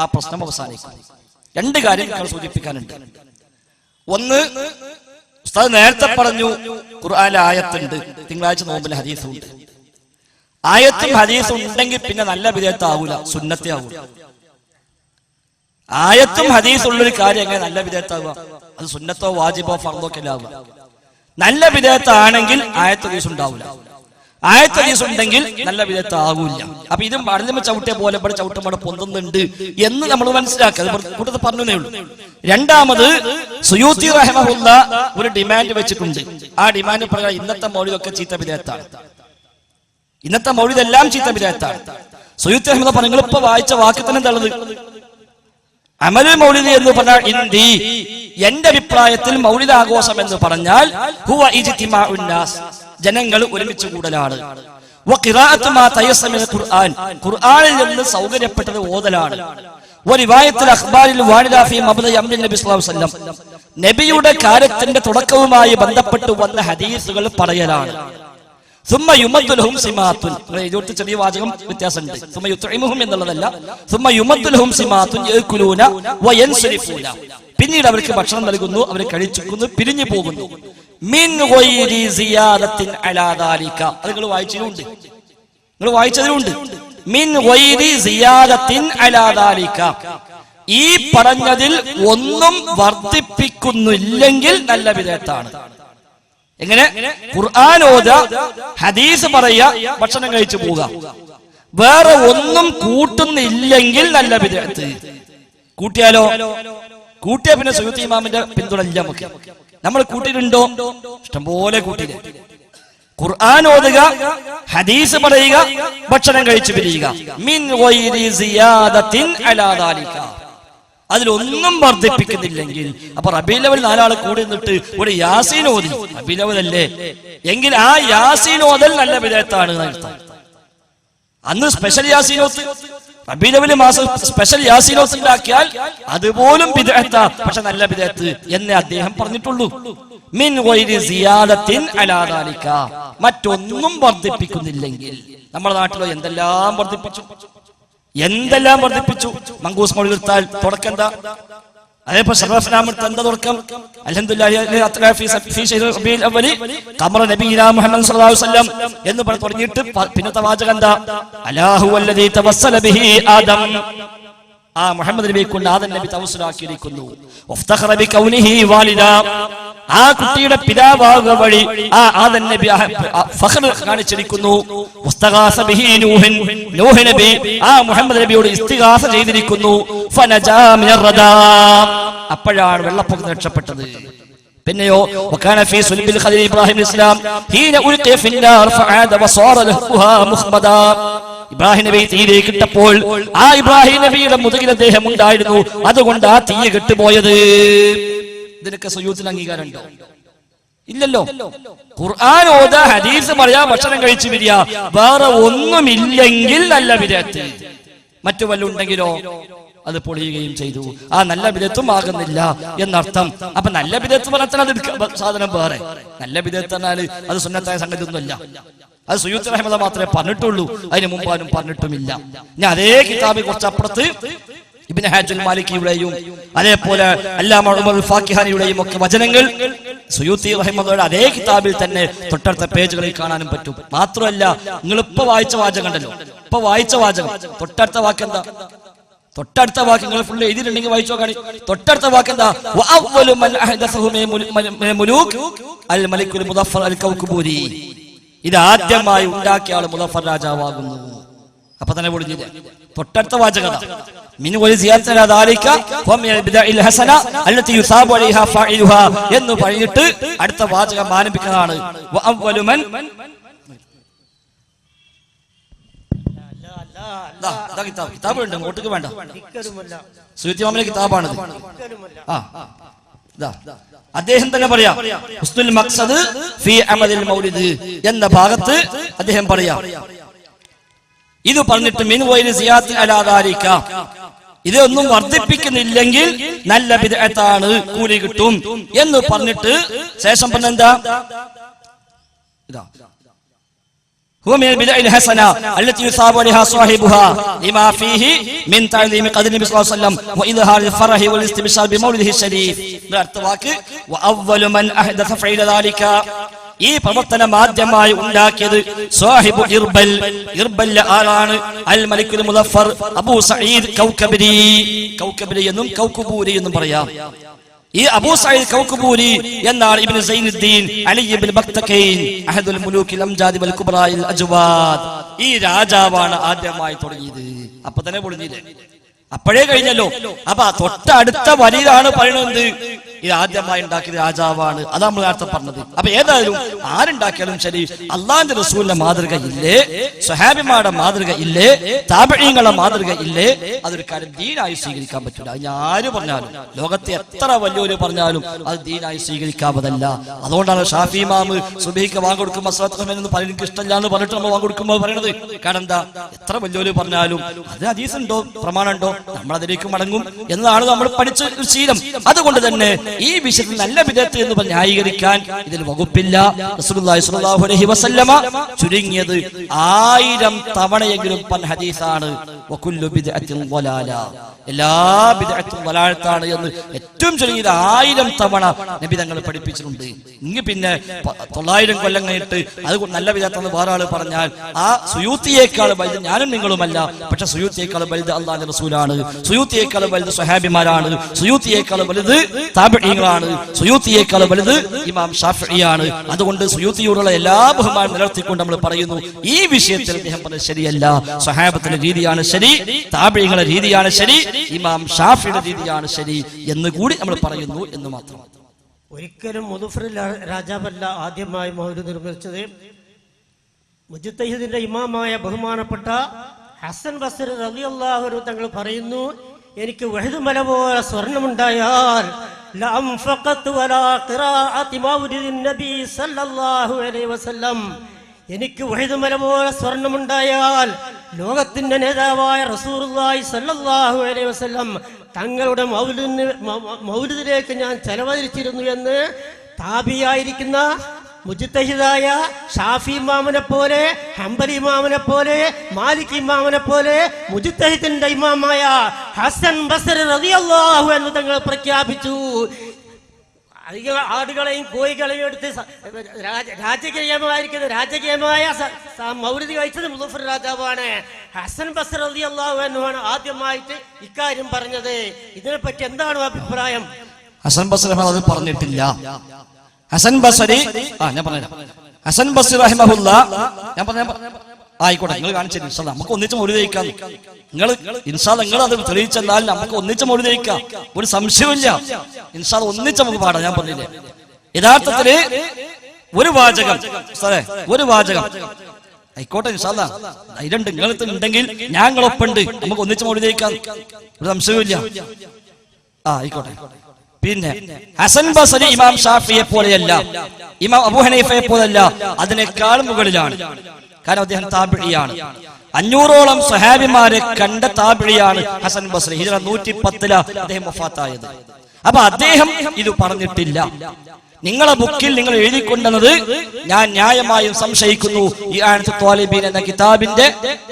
C: ആ പ്രശ്നം അവസാനിക്കും. രണ്ട് കാര്യം നിങ്ങൾ സൂചിപ്പിക്കാനുണ്ട്. ഒന്ന്, ഉസ്താദ് നേരത്തെ പറഞ്ഞു ഖുർആനിൽ ആയത്തുണ്ട്, തിങ്കളാഴ്ച നോമ്പിൽ ഹദീസുണ്ട്. ആയത്തും ഹദീസും ഉണ്ടെങ്കിൽ പിന്നെ നല്ല ബിദ്അത്ത് ആവൂല, സുന്നത്തെ ആവൂല. ആയത്തും ഹദീസും ഉള്ളൊരു കാര്യം എങ്ങനെ നല്ല ബിദ്അത്ത് ആവുക? അത് സുന്നത്തോ വാജിബോ ഫർദോ ഒക്കെ ആവുക. നല്ല ബിദ്അത്ത് ആണെങ്കിൽ ആയത്ത് ഹദീസ് ഉണ്ടാവൂല, ആയത്ത് ഹദീസ് ഉണ്ടെങ്കിൽ നല്ല ബിദ്അത്ത് ആകൂല. അപ്പൊ ഇത് മടലുമ ചവിട്ടിയ പോലെ ഇവിടെ ചവിട്ടുമ്പോൾ പൊന്തുന്നുണ്ട് എന്ന് നമ്മൾ മനസ്സിലാക്കുക. കൂട്ടത്തിൽ പറഞ്ഞേ ഉള്ളൂ. രണ്ടാമത് സുയൂത്തി റഹിമഹുല്ല ഒരു ഡിമാൻഡ് വെച്ചിട്ടുണ്ട്. ആ ഡിമാൻഡ് പ്രകാരം ഇന്നത്തെ മൗലിദൊക്കെ ചീത്ത ബിദ്അത്താണ്, ഇന്നത്തെ മൗലിദെല്ലാം ചീത്ത ബിദ്അത്താണ്. സുയൂത്തി റഹിമഹുല്ല പറഞ്ഞു, നിങ്ങൾ ഇപ്പൊ വായിച്ച വാക്ക് തന്നെ എന്താണത്? അമലുൽ മൗലിദ് എന്ന് പറഞ്ഞാൽ ഇന്ദി, എന്റെ അഭിപ്രായത്തിൽ മൗലിദ് ആഘോഷം എന്ന് പറഞ്ഞാൽ ഹുവ ഇജ്തിമാഉൻ നാസ്, ജനങ്ങൾ ഒരുമിച്ച് കൂടലാണ്. വഖിറാഅത്തു മാ തയസ്സറ മിനൽ ഖുർആൻ, ഖുർആനിൽ നിന്ന് സൗകര്യപ്പെട്ടത് ഓതലാണ്. വറിവായത്തുൽ അഖ്ബാരിൽ വാരിദ ഫീ മബ്ദഇ അംരി നബി സല്ലല്ലാഹു അലൈഹി വസല്ലം, നബിയുടെ കാര്യത്തിന്റെ തുടക്കവുമായി ബന്ധപ്പെട്ട് വന്ന ഹദീസുകൾ പറയലാണ്. സുമ്മ യുമദ്ദുലഹും സിമാത്തുൻ, ഇതോട്ട് ചെറിയ വാചകം വ്യത്യാസമുണ്ട്. സുമ്മ യുത്ഇമുഹും എന്നുള്ളതല്ല, സുമ്മ യുമദ്ദുലഹും സിമാത്തുൻ യഅകുലൂന വയൻസരിഫൂന, പിന്നീട് അവർക്ക് ഭക്ഷണം നൽകുന്നു, അവർ കഴിച്ചുക്കുന്നു, പിരിഞ്ഞു പോകുന്നു. മിൻ ഗൈരി സിയാദത്തിൻ അലാ ദാലിക, അത് നിങ്ങൾ വായിച്ചതിലുണ്ട്, മിൻ ഗൈരി സിയാദത്തിൻ അലാ ദാലിക, ഈ പറഞ്ഞതിൽ ഒന്നും വർദ്ധിപ്പിക്കുന്നില്ലെങ്കിൽ നല്ല ബിദ്അത്താണ്. എങ്ങനെ? ഖുർആൻ ഓതുക, ഹദീസ് പറയുക, ഭക്ഷണം കഴിച്ചു പോവുക, വേറെ ഒന്നും കൂട്ടുന്നില്ലെങ്കിൽ നല്ല ബിദ്അത്ത്. കൂട്ടിയാ പിന്നെ സുയൂത്തി ഇമാമിന്റെ പിന്തുണ ഇല്ല. നമുക്ക് നമ്മൾ കൂട്ടിയിട്ടുണ്ടോ? ഇഷ്ടംപോലെ കൂട്ടിയില്ല. ഖുർആൻ ഓതുക, ഹദീസ് പറയുക, ഭക്ഷണം കഴിച്ചു പിരിയുക, മിൻ ഗൈരി സിയാദത്തിൻ അലാ ദാലിക, അതിലൊന്നും വർദ്ധിപ്പിക്കുന്നില്ലെങ്കിൽ. അപ്പൊ റബീഉൽ അവ്വൽ 4 ആൾ കൂടി നിന്നിട്ട് ഒരു യാസീൻ ഓതി, റബീഉൽ അവ്വൽ അല്ലേ എങ്കിൽ ആ യാസീൻ ഓതൽ നല്ല ബിദ്അത്താണ്. അന്ന് സ്പെഷ്യൽ യാസീനോത്ത്, റബീഉൽ അവ്വൽ മാസം സ്പെഷ്യൽ യാസീനോത്ത് ഉണ്ടാക്കിയാൽ അതുപോലും ബിദ്അത്താ, പക്ഷെ നല്ല ബിദ്അത്ത് എന്നേ അദ്ദേഹം പറഞ്ഞിട്ടുള്ളൂ. മിൻ ഗൈരി സിയാദത്തിൻ അലാ ദാലിക, മറ്റൊന്നും വർദ്ധിപ്പിക്കുന്നില്ലെങ്കിൽ. നമ്മുടെ നാട്ടിലോ എന്തെല്ലാം വർദ്ധിപ്പിച്ചു. മങ്കൂസ് മൗലിദ് എടുത്താൽ തുടക്കം എന്താ? അതേപോലെ ഷറഫ്നാമത്ത് എന്താ തുടക്കം? അൽഹംദുലില്ലാഹി റബീഉൽ അവ്വൽ ഖമറ നബിയിനാ മുഹമ്മദ് സല്ലല്ലാഹു അലൈഹി വസല്ലം എന്ന് പറഞ്ഞു തുടങ്ങിയിട്ട് പിന്നത്തെ വാചകം എന്താ? അല്ലാഹു വല്ലദീ തവസ്സല ബിഹി ആദം, ആ മുഹമ്മദ് നബിയെ കൊണ്ട് ആദം നബി തവസ്സുലാക്കിയിരിക്കുന്നു. വഫ്തഖറ ബികൗനിഹി വാലിദ, ആ കുട്ടിയുടെ പിതാവാകുക വഴി ആ ആദം നബി ഫഖർ കാണിച്ചിരിക്കുന്നു. വസ്തഗാസ ബിഹി നൂഹൻ, നൂഹ് നബി ആ മുഹമ്മദ് നബിയോട് ഇസ്തിഗാസ ചെയ്തിരിക്കുന്നു. ഫനജാ മിനർ റദാ, അപ്പോഴാണ് വെള്ളപ്പൊക്കം രക്ഷപ്പെട്ടത്. പിന്നെയോ വകാന ഫീ സുൽബിൽ ഖലീൽ ഇബ്രാഹിം ഇസ്ലാം ഹീന ഉൽഖിയ ഫിന്നാർ ഫആദ വസാറ ലഹുഹാ മുഖ്മദാ, ഇബ്രാഹിം നബി തീയിലേക്ക് ഇട്ടപ്പോൾ ആ ഇബ്രാഹിം നബിയുടെ മുതുകിൽ അദ്ദേഹം ഉണ്ടായിരുന്നു, അതുകൊണ്ട് ആ തീ കെട്ടുപോയത്. ഇതിനൊക്കെ സുയൂത്തിൽ അംഗീകാരമുണ്ടോ? ഇല്ലല്ലോ. ഖുർആൻ ഓതാ, ഹദീസ് പറയാ, ഭക്ഷണം കഴിച്ചു വരിക, വേറെ ഒന്നുമില്ലെങ്കിൽ നല്ല വിദഅത്ത്. മറ്റു വല്ലുണ്ടെങ്കിലോ അത് പൊളിയുകയും ചെയ്തു. ആ നല്ല ബിദഅത്തും ആകുന്നില്ല എന്നർത്ഥം. അപ്പൊ നല്ല ബിദഅത്ത് പറഞ്ഞാൽ അത് സാധനം വേറെ. നല്ല ബിദഅത്ത് പറഞ്ഞാൽ അത് സുന്നത്തായ സംഗതി ഒന്നുമല്ല. അത് സുയൂത്ത് റഹ്മത മാത്രമേ പറഞ്ഞിട്ടുള്ളൂ, അതിന് മുമ്പാനും പറഞ്ഞിട്ടുമില്ല. ഞാൻ അതേ കിതാബിൽ കുറച്ചപ്പുറത്ത് ഇബ്നു ഹാജുൽ മാലിക്കിയുടെയും അതേപോലെ അല്ലാമ ഉമർ ഫാക്കിഹാനിയുടെയും ഒക്കെ വചനങ്ങൾ സുയൂത്തി റഹിമഹുള്ളയുടെ അതേ കിതാബിൽ തന്നെ തൊട്ടടുത്ത പേജുകളിൽ കാണാനും പറ്റും. മാത്രമല്ല, നിങ്ങൾ ഇപ്പൊ വായിച്ച വാചകം ഉണ്ടല്ലോ, ഇപ്പൊ വായിച്ച വാചകം തൊട്ടടുത്ത വാക്ക് എന്താ? തൊട്ടടുത്ത വാക്ക് നിങ്ങൾ ഫുള്ള് എഴുതിയിട്ടുണ്ടെങ്കിൽ വായിച്ചോ കാണി. തൊട്ടടുത്ത വാക്ക് എന്താ? വഅവ്വലു മൻ അഹ്ദസഹു മുലൂക് അൽ മലിക്കുൽ മുദഫർ അൽ കൗകുബൂരി. ഇത് ആദ്യമായി ഉണ്ടാക്കിയ ആൾ മുദഫർ രാജാവാകുന്നു. അപ്പൊ തന്നെ പൊളിഞ്ഞില്ല. തൊട്ടടുത്ത വാചകത എന്ന് പറഞ്ഞിട്ട് അടുത്ത വാചകം ആരംഭിക്കുന്നതാണ്. കിതാബുണ്ട്, അങ്ങോട്ടേക്ക് വേണ്ട, സുയൂത്തി ഇമാമിന്റെ കിതാബാണിത്. അദ്ദേഹം തന്നെ പറയാം, ഹുസ്നുൽ മഖ്സദ് ഫീ അമദിൽ മൗലിദ് എന്ന ഭാഗത്ത് അദ്ദേഹം പറയാം, ഇത് പറഞ്ഞിട്ട് മിൻ വൈരി സിയാത്തി അലാ ദാലിക, ഇതൊന്നും വർദ്ധിപ്പിക്കുന്നില്ലെങ്കിൽ നല്ല ബിദ്അത്താണ്, കൂലി കിട്ടും എന്ന് പറഞ്ഞിട്ട് ശേഷം പറഞ്ഞെന്താ? ഇതാ هو من البدع الحسنة التي يثاب عليها صاحبها لما فيه من تعظيم قدر النبي صلى الله عليه وسلم وإظهار الفرح والاستبشار بمولده الشريف. وأول من أحدث فعل ذلك, ഈ പ്രവർത്തനം ആദ്യമായി ഉണ്ടാക്കിയത് സാഹിബു ഇർബൽ ആളാണ്, അൽ മലിക്കുൽ മുദഫർ അബൂ സഈദ് കൗകബരി. കൗകബരി എന്നും കൗകുബൂരി എന്നും പറയാം. ഈ അബൂ സഈദ് കൗകുബൂരി എന്നാണ് ഇബ്നു സൈനുദ്ദീൻ അലി ഇബ്നു ബക്തകൈൻ അഹദുൽ മുലൂക്കിൽ അംജാദി വൽ കുബ്രായിൽ അജ്വാദ്. ഈ രാജാവാണ് ആദ്യമായി തുടങ്ങിയത്. അപ്പൊ തന്നെ പൊളിഞ്ഞില്ലേ? അപ്പോഴേ കഴിഞ്ഞല്ലോ. അപ്പൊ തൊട്ടടുത്ത വരിയിലാണ് പറയുന്നത് ഇത് ആദ്യമായി ഉണ്ടാക്കിയ രാജാവാണ്. അതാ നമ്മൾ നേരത്തെ പറഞ്ഞത്. അപ്പൊ ഏതായാലും ആരുണ്ടാക്കിയാലും ശരി, അള്ളാന്റെ റസൂലിന്റെ മാതൃക ഇല്ലേ, സ്വഹാബിമാരുടെ മാതൃക ഇല്ലേ, താബഈങ്ങളുടെ മാതൃക ഇല്ലേ, അതൊരു കാര്യം ദീനായി സ്വീകരിക്കാൻ പറ്റില്ല. അത് ആര് പറഞ്ഞാലും, ലോകത്തെ എത്ര വലിയൊരു പറഞ്ഞാലും അത് ദീനായി സ്വീകരിക്കാവതല്ല. അതുകൊണ്ടാണ് ഷാഫി ഇമാം സുബഹിക്ക് വാങ്ങിക്കൊടുക്കുമ്പോൾ എന്ന് പറയുന്നത് എനിക്ക് ഇഷ്ടമല്ല എന്ന് പറഞ്ഞിട്ട് നമ്മൾ വാങ്ങിക്കൊടുക്കുമ്പോൾ പറയണത്. കാരണം എന്താ? എത്ര വലിയൊരു പറഞ്ഞാലും അത് ഹദീസ് ഉണ്ടോ, പ്രമാണം ഉണ്ടോ, നമ്മൾ അതിലേക്ക് മടങ്ങും എന്നതാണ് നമ്മൾ പഠിച്ച ഒരു ശീലം. അതുകൊണ്ട് തന്നെ ഈ വിഷയത്തിൽ നല്ല ബിദ്അത്ത് എന്ന് പറഞ്ഞ് ന്യായീകരിക്കാൻ ഇതിൽ വകുപ്പില്ല. റസൂലുള്ളാഹി സ്വല്ലല്ലാഹു അലൈഹി വസല്ലമ ചുരുങ്ങിയത് 1000 തവണയെങ്കിലും പറഞ്ഞ ഹദീസാണ് വകുല്ലു ബിദ്അത്തിൻ ളലാല, എല്ലാ ബിദ്അത്തും ളലാലത്താണ് എന്ന് ഏറ്റവും ചുരുങ്ങിയത് 1000 തവണ നബി തങ്ങൾ പഠിപ്പിച്ചിട്ടുണ്ട്. ഇനി പിന്നെ 900 കൊല്ലം കഴിഞ്ഞിട്ട് അത് നല്ല ബിദ്അത്തെന്ന് വേറെ ആള് പറഞ്ഞാൽ ആ സുയൂത്തിയേക്കാൾ വലുത് ഞാനും നിങ്ങളുമല്ല. പക്ഷെ സുയൂത്തിയേക്കാൾ വലുത് അല്ലാഹുവിന്റെ റസൂലാണ്, സുയൂത്തിയേക്കാൾ വലുത് സ്വഹാബിമാരാണ്, സുയൂത്തിയേക്കാൾ വലുത് താബഈങ്ങളാണ്, സുയൂത്തിയേക്കാൾ വലുത് ഇമാം ഷാഫിഈയാണ്. അതുകൊണ്ട് സുയൂത്തിയോടുള്ള എല്ലാ ബഹുമാനം നിലനിർത്തിക്കൊണ്ട് നമ്മൾ പറയുന്നു, ഈ വിഷയത്തിൽ അദ്ദേഹം പറഞ്ഞത് ശരിയല്ല. സ്വഹാബത്തിന്റെ രീതിയാണ് ശരി, താബഈങ്ങളുടെ രീതിയാണ് ശരി, ഇമാം ഷാഫിയുടെ രീതിയാണ് ശരി എന്ന് കൂടി നമ്മൾ പറയുന്നു എന്ന് മാത്രം.
B: ഒരിക്കലും മുദഫർ രാജാവല്ല ആദ്യമായി മൗലിദ് നിർമ്മിച്ചത്. മുജ്തഹിദിന്റെ ഇമാമായ ബഹുമാനപ്പെട്ട ഹസൻ ബസ്രി റളിയല്ലാഹു അൻഹു തങ്ങൾ പറയുന്നു, എനിക്ക് വഹദ് മല പോലെ സ്വർണമുണ്ടായാൽ ലഅൻഫഖതു വലാ ഖിറാഅത്തി മൗലിദിൻ നബി സല്ലല്ലാഹു അലൈഹി വസല്ലം, എനിക്ക് വഹദ് മല പോലെ സ്വർണമുണ്ടായാൽ ലോകത്തിന്റെ നേതാവായ റസൂലുള്ളാഹി സല്ലല്ലാഹു അലൈഹി വസല്ലം തങ്ങളുടെ മൗലിദിലേക്ക് ഞാൻ ചെലവഴിച്ചിരുന്നു എന്ന് താബിയായിരിക്കുന്ന മുജ്തഹിദായ ഷാഫി ഇമാമിനെ പോലെ, ഹംബലി ഇമാമിനെ പോലെ, മാലിക് ഇമാമിനെ പോലെ മുജ്തഹിദിന്റെ ഇമാമായ ഹസൻ ബസ്രി റളിയല്ലാഹു അൻഹു തങ്ങൾ പ്രഖ്യാപിച്ചു. അധികം ആടുകളെയും കോഴികളെയും എടുത്ത് രാജകീയമായ മൗലിദ് കഴിച്ചത് മുദഫർ രാജാവാണ്. ഹസൻ ബസ്രി റളിയല്ലാഹു അൻഹു ആണ് ആദ്യമായിട്ട് ഇക്കാര്യം പറഞ്ഞത്. ഇതിനെപ്പറ്റി എന്താണ് അഭിപ്രായം?
C: ഹസൻ ബസ്രി അത് പറഞ്ഞിട്ടില്ല. ഹസൻ ബസ്രി ഞാൻ പറഞ്ഞ ഹസൻ ബസ്രി റഹിമഹുല്ല ഞാൻ പറഞ്ഞ ആയിക്കോട്ടെ, നിങ്ങൾ കാണിച്ചില്ല. ഇൻഷാ അല്ലാഹ് നമുക്ക് ഒന്നിച്ച് മൗലിദ് കഴിക്കാം. നിങ്ങൾ ഇൻഷാ അല്ലാഹ് നിങ്ങൾ അത് തെളിയിച്ചെന്നാൽ നമുക്ക് ഒന്നിച്ച് മൗലിദ് കഴിക്കാം, ഒരു സംശയമില്ല. ഇൻഷാ അല്ലാഹ് ഒന്നിച്ച് നമുക്ക് പാടാം. ഞാൻ പറഞ്ഞില്ലേ, യഥാർത്ഥത്തില് ഒരു വാചകം ആയിക്കോട്ടെ ഇൻഷാ അല്ലാഹ്. ധൈര്യം നിങ്ങൾക്ക് ഉണ്ടെങ്കിൽ ഞങ്ങളൊപ്പുണ്ട്, നമുക്ക് ഒന്നിച്ച് മൗലിദിക്കാൻ ഒരു സംശയമില്ല. ആയിക്കോട്ടെ. പിന്നെ ഹസൻ ബസരി ഇമാം ഷാഫിയെ പോലെയല്ല, ഇമാം അബൂ ഹനീഫയെ പോലെയല്ല, അതിനേക്കാൾ മുകളിലാണ്. കാരണം അദ്ദേഹം താബിഇയാണ്. 500ഓളം സ്വഹാബിമാരെ കണ്ട താബിഇയാണ് ഹസൻ ബസരി. ഹിജ്റ 110 അദ്ദേഹം വഫാത്തായത്. അപ്പൊ അദ്ദേഹം ഇത് പറഞ്ഞിട്ടില്ല. നിങ്ങളെ ബുക്കിൽ നിങ്ങൾ എഴുതിക്കൊണ്ടത് ഞാൻ ന്യായമായും സംശയിക്കുന്നു ഈ ആനത്ത് ത്വാലിബീൻ എന്ന കിതാബിന്റെ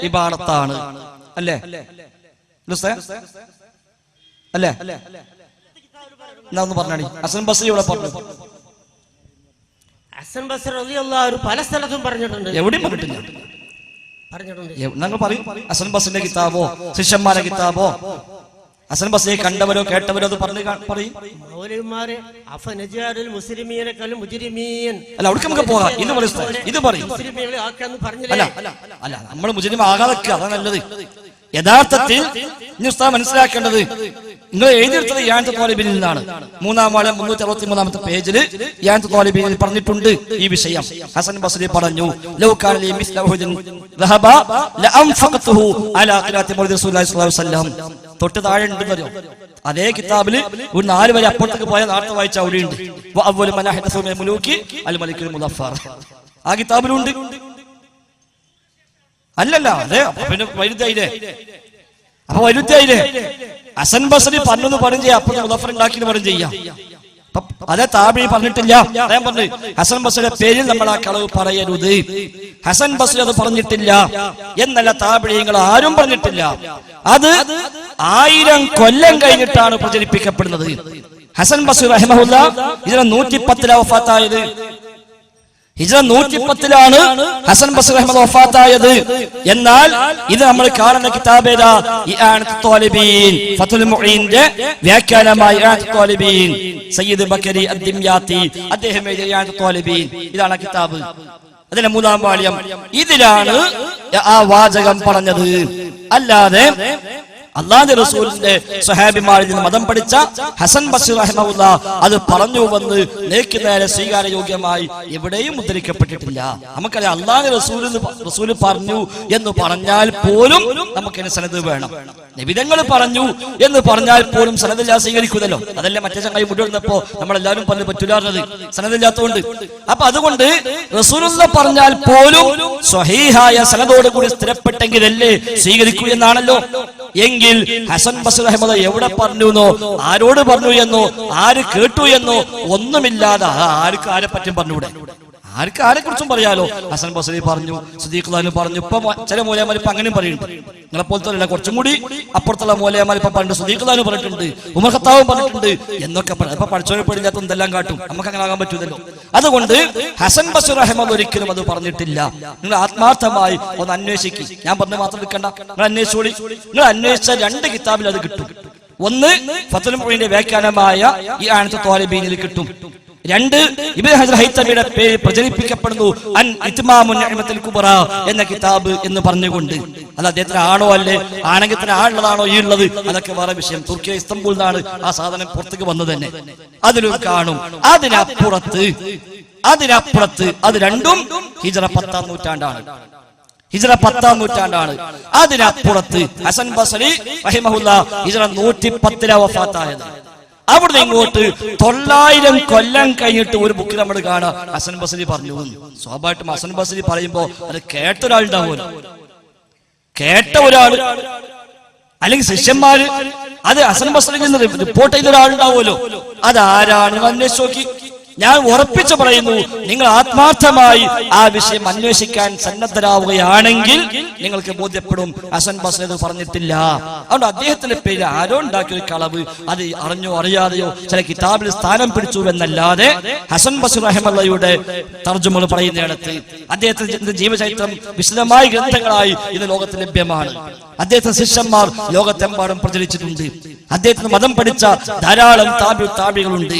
C: ഇബാറത്താണ്. അല്ലേ അല്ലേ? എന്നാ ഒന്ന് പറഞ്ഞാണി. ഹസൻ ബസരി ഇവിടെ പറഞ്ഞു.
B: ഹസൻ ബസരി റളിയല്ലാഹു അൻഹു പല സ്ഥലത്തും പറഞ്ഞിട്ടുണ്ട്.
C: എവിടെയും പറഞ്ഞിട്ടില്ല. നിങ്ങൾ പറയും ഹസൻ ബസറിന്റെ കിതാബോ ശിഷ്യന്മാരുടെ കിതാബോ ഹസൻ ബസരിയെ കണ്ടവരോ കേട്ടവരോ അത് പറയും.
B: മൗലവിമാരെ അഫനജാറുൽ മുസ്ലിമീനകൽ മുജ്രിമീൻ.
C: അല്ല, അവിടെ നമുക്ക് പോകാം. ഇത് പറയും.
B: മുസ്ലിമീങ്ങളെ ആക്കാന്ന് പറഞ്ഞില്ലേ?
C: അല്ല, നമ്മൾ മുസ്ലിം ആകാതെ അതാണ് നല്ലത്. യഥാർത്ഥത്തിൽ മനസ്സിലാക്കേണ്ടത് നിങ്ങൾ എഴുതിയെടുത്തത് യാനത്ത് ത്വാലിബീനിൽ നിന്നാണ്. 3-ാം വാള്യം 363-ാമത്തെ പേജിൽ യാനത്ത് ത്വാലിബീനിൽ പറഞ്ഞിട്ടുണ്ട് ഈ വിഷയം. ഹസൻ ബസരി പറഞ്ഞു, ലൗ കാന ലി മിസ്ല ഉഹുദിൻ ദഹബ ലഅൻഫഖതുഹു അലാ ഖിറാഅത്തി മൗലിദി റസൂലുള്ളാഹി സ്വല്ലല്ലാഹു അലൈഹി വസല്ലം. തൊട്ട് താഴെ ഉണ്ടെന്നറിയോ? അതേ കിതാബിൽ ഒരു 4 വരെ അപ്പുറത്തേക്ക് പോയ നേരത്തെ വായിച്ച അവിടെയുണ്ട്. വഅവ്വലു മൻ അഹദസു മിനൽ മുലൂകി അൽ മലിക്കുൽ മുദഫർ. ആ കിതാബിലുണ്ട്. അല്ലല്ല, അതെ. പിന്നെ വലുതായില്ലേ? അപ്പൊ വലുതായില്ലേ? ഹസൻ ബസരി പറഞ്ഞു പറയും ചെയ്യാം, അപ്പൊ മുദഫർ ഉണ്ടാക്കി പറയും ചെയ്യാം. അതേ താബിഈ പറഞ്ഞിട്ടില്ല. അദ്ദേഹം പറഞ്ഞു ഹസൻ ബസരിയുടെ പേരിൽ നമ്മൾ ആ കളവ് പറയരുത്. ഹസൻ ബസരി അത് പറഞ്ഞിട്ടില്ല എന്നല്ല താബിഈങ്ങൾ ആരും പറഞ്ഞിട്ടില്ല. അത് 1000 കൊല്ലം കഴിഞ്ഞിട്ടാണ് പ്രചരിപ്പിക്കപ്പെടുന്നത്. ഹസൻ ബസരി റഹിമഹുല്ലാഹ് ഹിജ്റ 110 വഫാത്തായത്. ഹിജ്റ 110 ഹസൻ ബസരി റഹിമഹുല്ലാഹ് വഫാത്തായത്. എന്നാൽ ഇത് നമ്മൾ കാണുന്ന കിതാബേതാ? ഇആനത്ത് ത്വാലിബീൻ, ഫത്ഹുൽ മുഈന്റെ വ്യാഖ്യാനമായ ഇആനത്ത് ത്വാലിബീൻ, സയ്യിദ് ബക്കരി അദ്ദിംയാത്തി അദ്ദേഹം എഴുതിയ ഇആനത്ത് ത്വാലിബീൻ. ഇതാണ് കിതാബ്. അതിന്റെ 3-ാം വാള്യം. ഇതിലാണ് ആ വാചകം പറഞ്ഞത്. അല്ലാതെ അല്ലാഹുവിന്റെ റസൂലിന്റെ സ്വഹാബിമാരിൽ നിന്ന് മതം പഠിച്ച ഹസൻ ബസരി റഹിമഹുല്ലാഹ് അത് പറഞ്ഞു വന്ന് നേരെ സ്വീകാര്യോഗ്യമായി എവിടെയും ഉദ്ധരിക്കപ്പെട്ടിട്ടില്ല. നമുക്കറിയാം, അല്ലാഹുവിന്റെ റസൂൽ പറഞ്ഞു എന്ന് പറഞ്ഞാൽ പോലും നമുക്കതിന് സനദ് വേണം. നബിതങ്ങൾ പറഞ്ഞു എന്ന് പറഞ്ഞാൽ പോലും സനദില്ലാതെ സ്വീകരിക്കുന്നല്ലോ. അതല്ലേ മറ്റേ ചങ്ങായി മുടിവന്നപ്പോ നമ്മളെല്ലാവരും പറഞ്ഞു പറ്റൂലാറുന്നത് സനദില്ലാത്തതുകൊണ്ട്. അപ്പൊ അതുകൊണ്ട് റസൂലുള്ള പറഞ്ഞാൽ പോലും സ്വഹീഹായ സനദോട് കൂടി സ്ഥിരപ്പെട്ടെങ്കിലല്ലേ സ്വീകരിക്കൂ എന്നാണല്ലോ. എങ്കിൽ ഹസൻ ബസരി റഹിമഹുല്ലാഹ് എവിടെ പറഞ്ഞു എന്നോ ആരോട് പറഞ്ഞു എന്നോ ആര് കേട്ടു എന്നോ ഒന്നുമില്ലാതെ ആർക്ക് ആരെ പറ്റും പറഞ്ഞൂടെ? ആർക്ക് ആരെ കുറിച്ചും പറയാലോ. ഹസൻ ബസരി പറഞ്ഞു, സിദ്ദീഖ് റളിയല്ലാഹു പറഞ്ഞു. ഇപ്പൊ ചില മൂലയന്മാർ ഇപ്പൊ അങ്ങനെയും പറയുന്നുണ്ട്. നിങ്ങളെപ്പോലത്തെ അല്ല, കുറച്ചും കൂടി അപ്പുറത്തുള്ള മൂലയന്മാർ ഇപ്പൊ പണ്ട് സിദ്ദീഖ് റളിയല്ലാഹു പറഞ്ഞിട്ടുണ്ട്, ഉമർ ഖത്താബും പറഞ്ഞിട്ടുണ്ട് എന്നൊക്കെ പറഞ്ഞു. ഇപ്പൊ പഠിച്ചവരെ പേടില്ലാത്ത എന്തെല്ലാം കാട്ടും. നമുക്ക് അങ്ങനെ ആകാൻ പറ്റൂലല്ലോ. അതുകൊണ്ട് ഹസൻ ബസരി റഹിമഹുല്ലാഹ് ഒരിക്കലും അത് പറഞ്ഞിട്ടില്ല. നിങ്ങൾ ആത്മാർത്ഥമായി ഒന്ന് അന്വേഷിക്കും. ഞാൻ പറഞ്ഞ മാത്രം എടുക്കണ്ട, നിങ്ങൾ അന്വേഷിച്ചോളി. നിങ്ങൾ അന്വേഷിച്ച 2 കിതാബിൽ അത് കിട്ടും. ഒന്ന് ഫത്ഹുൽ മുഈന്റെ വ്യാഖ്യാനമായ ഇആനത്ത് ത്വാലിബീനിൽ കിട്ടും. 2 ഇബ്നു ഹജർ ഹൈതമിയുടെ പേരിൽ പ്രചരിപ്പിക്കപ്പെടുന്നു അൻ ഇത്മാമുൻ നിഅമത്തുൽ കുബ്ര എന്ന കിതാബ് എന്ന് പറഞ്ഞുകൊണ്ട്. അത് അദ്ദേഹത്തിന് ആണോ അല്ലേ, ആണെങ്കിൽ തന്നെ ആളുള്ളതാണോ ഈ ഉള്ളത്, അതൊക്കെ വേറെ വിഷയം. തുർക്കിയ ഇസ്തംബൂളിൽ നിന്നാണ് ആ സാധനം പുറത്തേക്ക് വന്നത് തന്നെ. അതിലും കാണും. അതിനപ്പുറത്ത് അത് രണ്ടും ഹിജ്റ 10-ാം നൂറ്റാണ്ടാണ്. ഹിജ്റ 10-ാം നൂറ്റാണ്ടാണ്. അതിനപ്പുറത്ത് ഹസൻ ബസരി റഹിമഹുല്ലാഹ് ഹിജ്റ 110 വഫാത്തായത്. അവിടുന്ന് ഇങ്ങോട്ട് 900 കൊല്ലം കഴിഞ്ഞിട്ട് ഒരു ബുക്കിൽ നമ്മൾ കാണാം ഹസൻ ബസരി പറഞ്ഞു. സ്വാഭാവികമായിട്ടും ഹസൻ ബസരി പറയുമ്പോ അത് കേട്ട ഒരാളുണ്ടാവുമല്ലോ. കേട്ട ഒരാൾ അല്ലെങ്കിൽ ശിഷ്യന്മാര് അത് ഹസൻ ബസരിയിൽ നിന്ന് റിപ്പോർട്ട് ചെയ്ത ഒരാളുണ്ടാവുമല്ലോ. അതാരാണ് അന്വേഷിച്ച് നോക്കി. ഞാൻ ഉറപ്പിച്ചു പറയുന്നു, നിങ്ങൾ ആത്മാർത്ഥമായി ആ വിഷയം അന്വേഷിക്കാൻ സന്നദ്ധരാവുകയാണെങ്കിൽ നിങ്ങൾക്ക് ബോധ്യപ്പെടും ഹസൻ ബസരി അത് പറഞ്ഞിട്ടില്ല. അതുകൊണ്ട് അദ്ദേഹത്തിന്റെ പേര് ആരോ ഉണ്ടാക്കിയ ഒരു കളവ്, അത് അറിഞ്ഞോ അറിയാതെയോ ചില കിതാബിൽ സ്ഥാനം പിടിച്ചു എന്നല്ലാതെ ഹസൻ ബസരി റഹിമഹുല്ലാഹയുടെ തർജുമകൾ പറയുന്നിടത്ത് അദ്ദേഹത്തിന്റെ ജീവചരിത്രം വിശദമായ ഗ്രന്ഥങ്ങളായി ഇന്ന് ലോകത്ത് ലഭ്യമാണ്. അദ്ദേഹത്തിന്റെ ശിഷ്യന്മാർ ലോകത്തെമ്പാടും പ്രചരിച്ചിട്ടുണ്ട്. അദ്ദേഹത്തിന് മതം പഠിച്ച ധാരാളം താബികളുണ്ട്.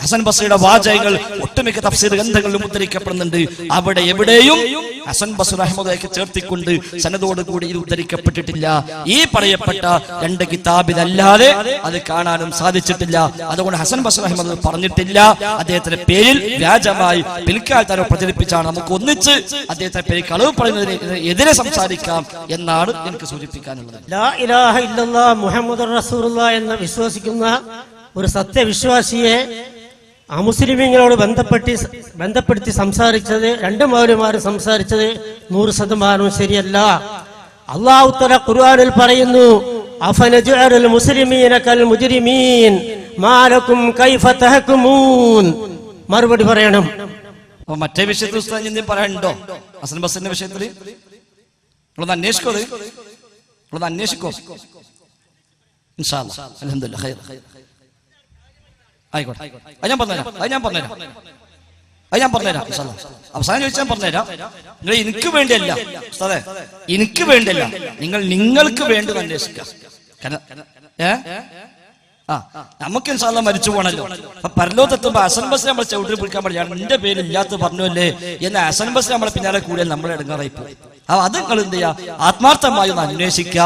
C: ഹസൻ ബസ്രിയുടെ വാചകങ്ങൾ ഒട്ടുമിക്ക തഫ്സീർ ഗ്രന്ഥങ്ങളിലും ഉദ്ധരിക്കപ്പെടുന്നുണ്ട്. അവിടെ എവിടെയും ഹസൻ ബസ്രി റഹ്മത്തുള്ളാഹിക്ക് ചേർത്തിക്കൊണ്ട് സനദോട് കൂടി ഇത് ഉദ്ധരിക്കപ്പെട്ടിട്ടില്ല. ഈ പറയപ്പെട്ട 2 കിതാബിലല്ലാതെ അത് കാണാനും സാധിച്ചിട്ടില്ല. അതുകൊണ്ട് ഹസൻ ബസ്രി റഹ്മത്തുള്ളാഹി പറഞ്ഞിട്ടില്ല. അദ്ദേഹത്തിന്റെ പേരിൽ വ്യാജമായി പിൽക്കാലത്ത് പ്രചരിപ്പിച്ചാണ്. നമുക്ക് ഒന്നിച്ച് അദ്ദേഹത്തിന്റെ പേരിൽ കളവ് പറയുന്നതിന് എതിരെ സംസാരിക്കാം എന്നാണ് എനിക്ക് സൂചിപ്പിക്കാനുള്ളത്.
B: ലാ ഇലാഹ ഇല്ലല്ലാഹ് മുഹമ്മദുർ റസൂലുള്ളാഹ് എന്ന് വിശ്വസിക്കുന്ന ഒരു സത്യവിശ്വാസിയെ അമുസ്ലിമീങ്ങളോട് ബന്ധപ്പെടുത്തി സംസാരിച്ചത് 2 മൗലവിമാരും സംസാരിച്ചത് 100% ശരിയല്ല. അല്ലാഹു തആല ഖുർആനിൽ പറയുന്നു, അഫനജഅലുൽ മുസ്ലിമീന കൽ മുജ്രിമീൻ മാ ലക്കും കൈഫ തഹകുമൂൻ. മറുപടി പറയണം.
C: അപ്പൊ മറ്റേ വിഷയത്തിൽ ഉസ്താദ് എന്തെങ്കിലും പറയാനുണ്ടോ? ഹസൻ ബസ്രിന്റെ വിഷയത്തിൽ നിങ്ങളൊന്ന് അന്വേഷിക്കോ. ഇൻഷാ അല്ലാഹ് അൽഹംദുലില്ലാഹ് ഖൈർ. ആയിക്കോട്ടെ, അത് ഞാൻ പറഞ്ഞുതരാം. ഇൻഷാ അല്ലാഹ് അവസാനം ചോദിച്ചാൽ പറഞ്ഞുതരാം. നിങ്ങൾ എനിക്ക് വേണ്ടിയല്ല ഉസ്താദേ, എനിക്ക് വേണ്ടിയല്ല, നിങ്ങൾക്ക് വേണ്ടി അന്വേഷിക്കാം. നമുക്ക് ഇൻഷാ അല്ലാഹ് മരിച്ചു പോകണല്ലോ. അപ്പൊ പരലോകത്തെത്തുമ്പോ ഹസൻ ബസ്രി നമ്മളെ ചവിട്ടി പിടിക്കാൻ പാടില്ല. എന്റെ പേര് ഇല്ലാത്ത പറഞ്ഞല്ലേ എന്ന് ഹസൻ ബസ്രി നമ്മളെ പിന്നാലെ കൂടിയാൽ നമ്മളെ ഇടങ്ങാറായി പോകും. അത് നിങ്ങൾ എന്ത് ചെയ്യാ, ആത്മാർത്ഥമായി ഒന്ന് അന്വേഷിക്കുക.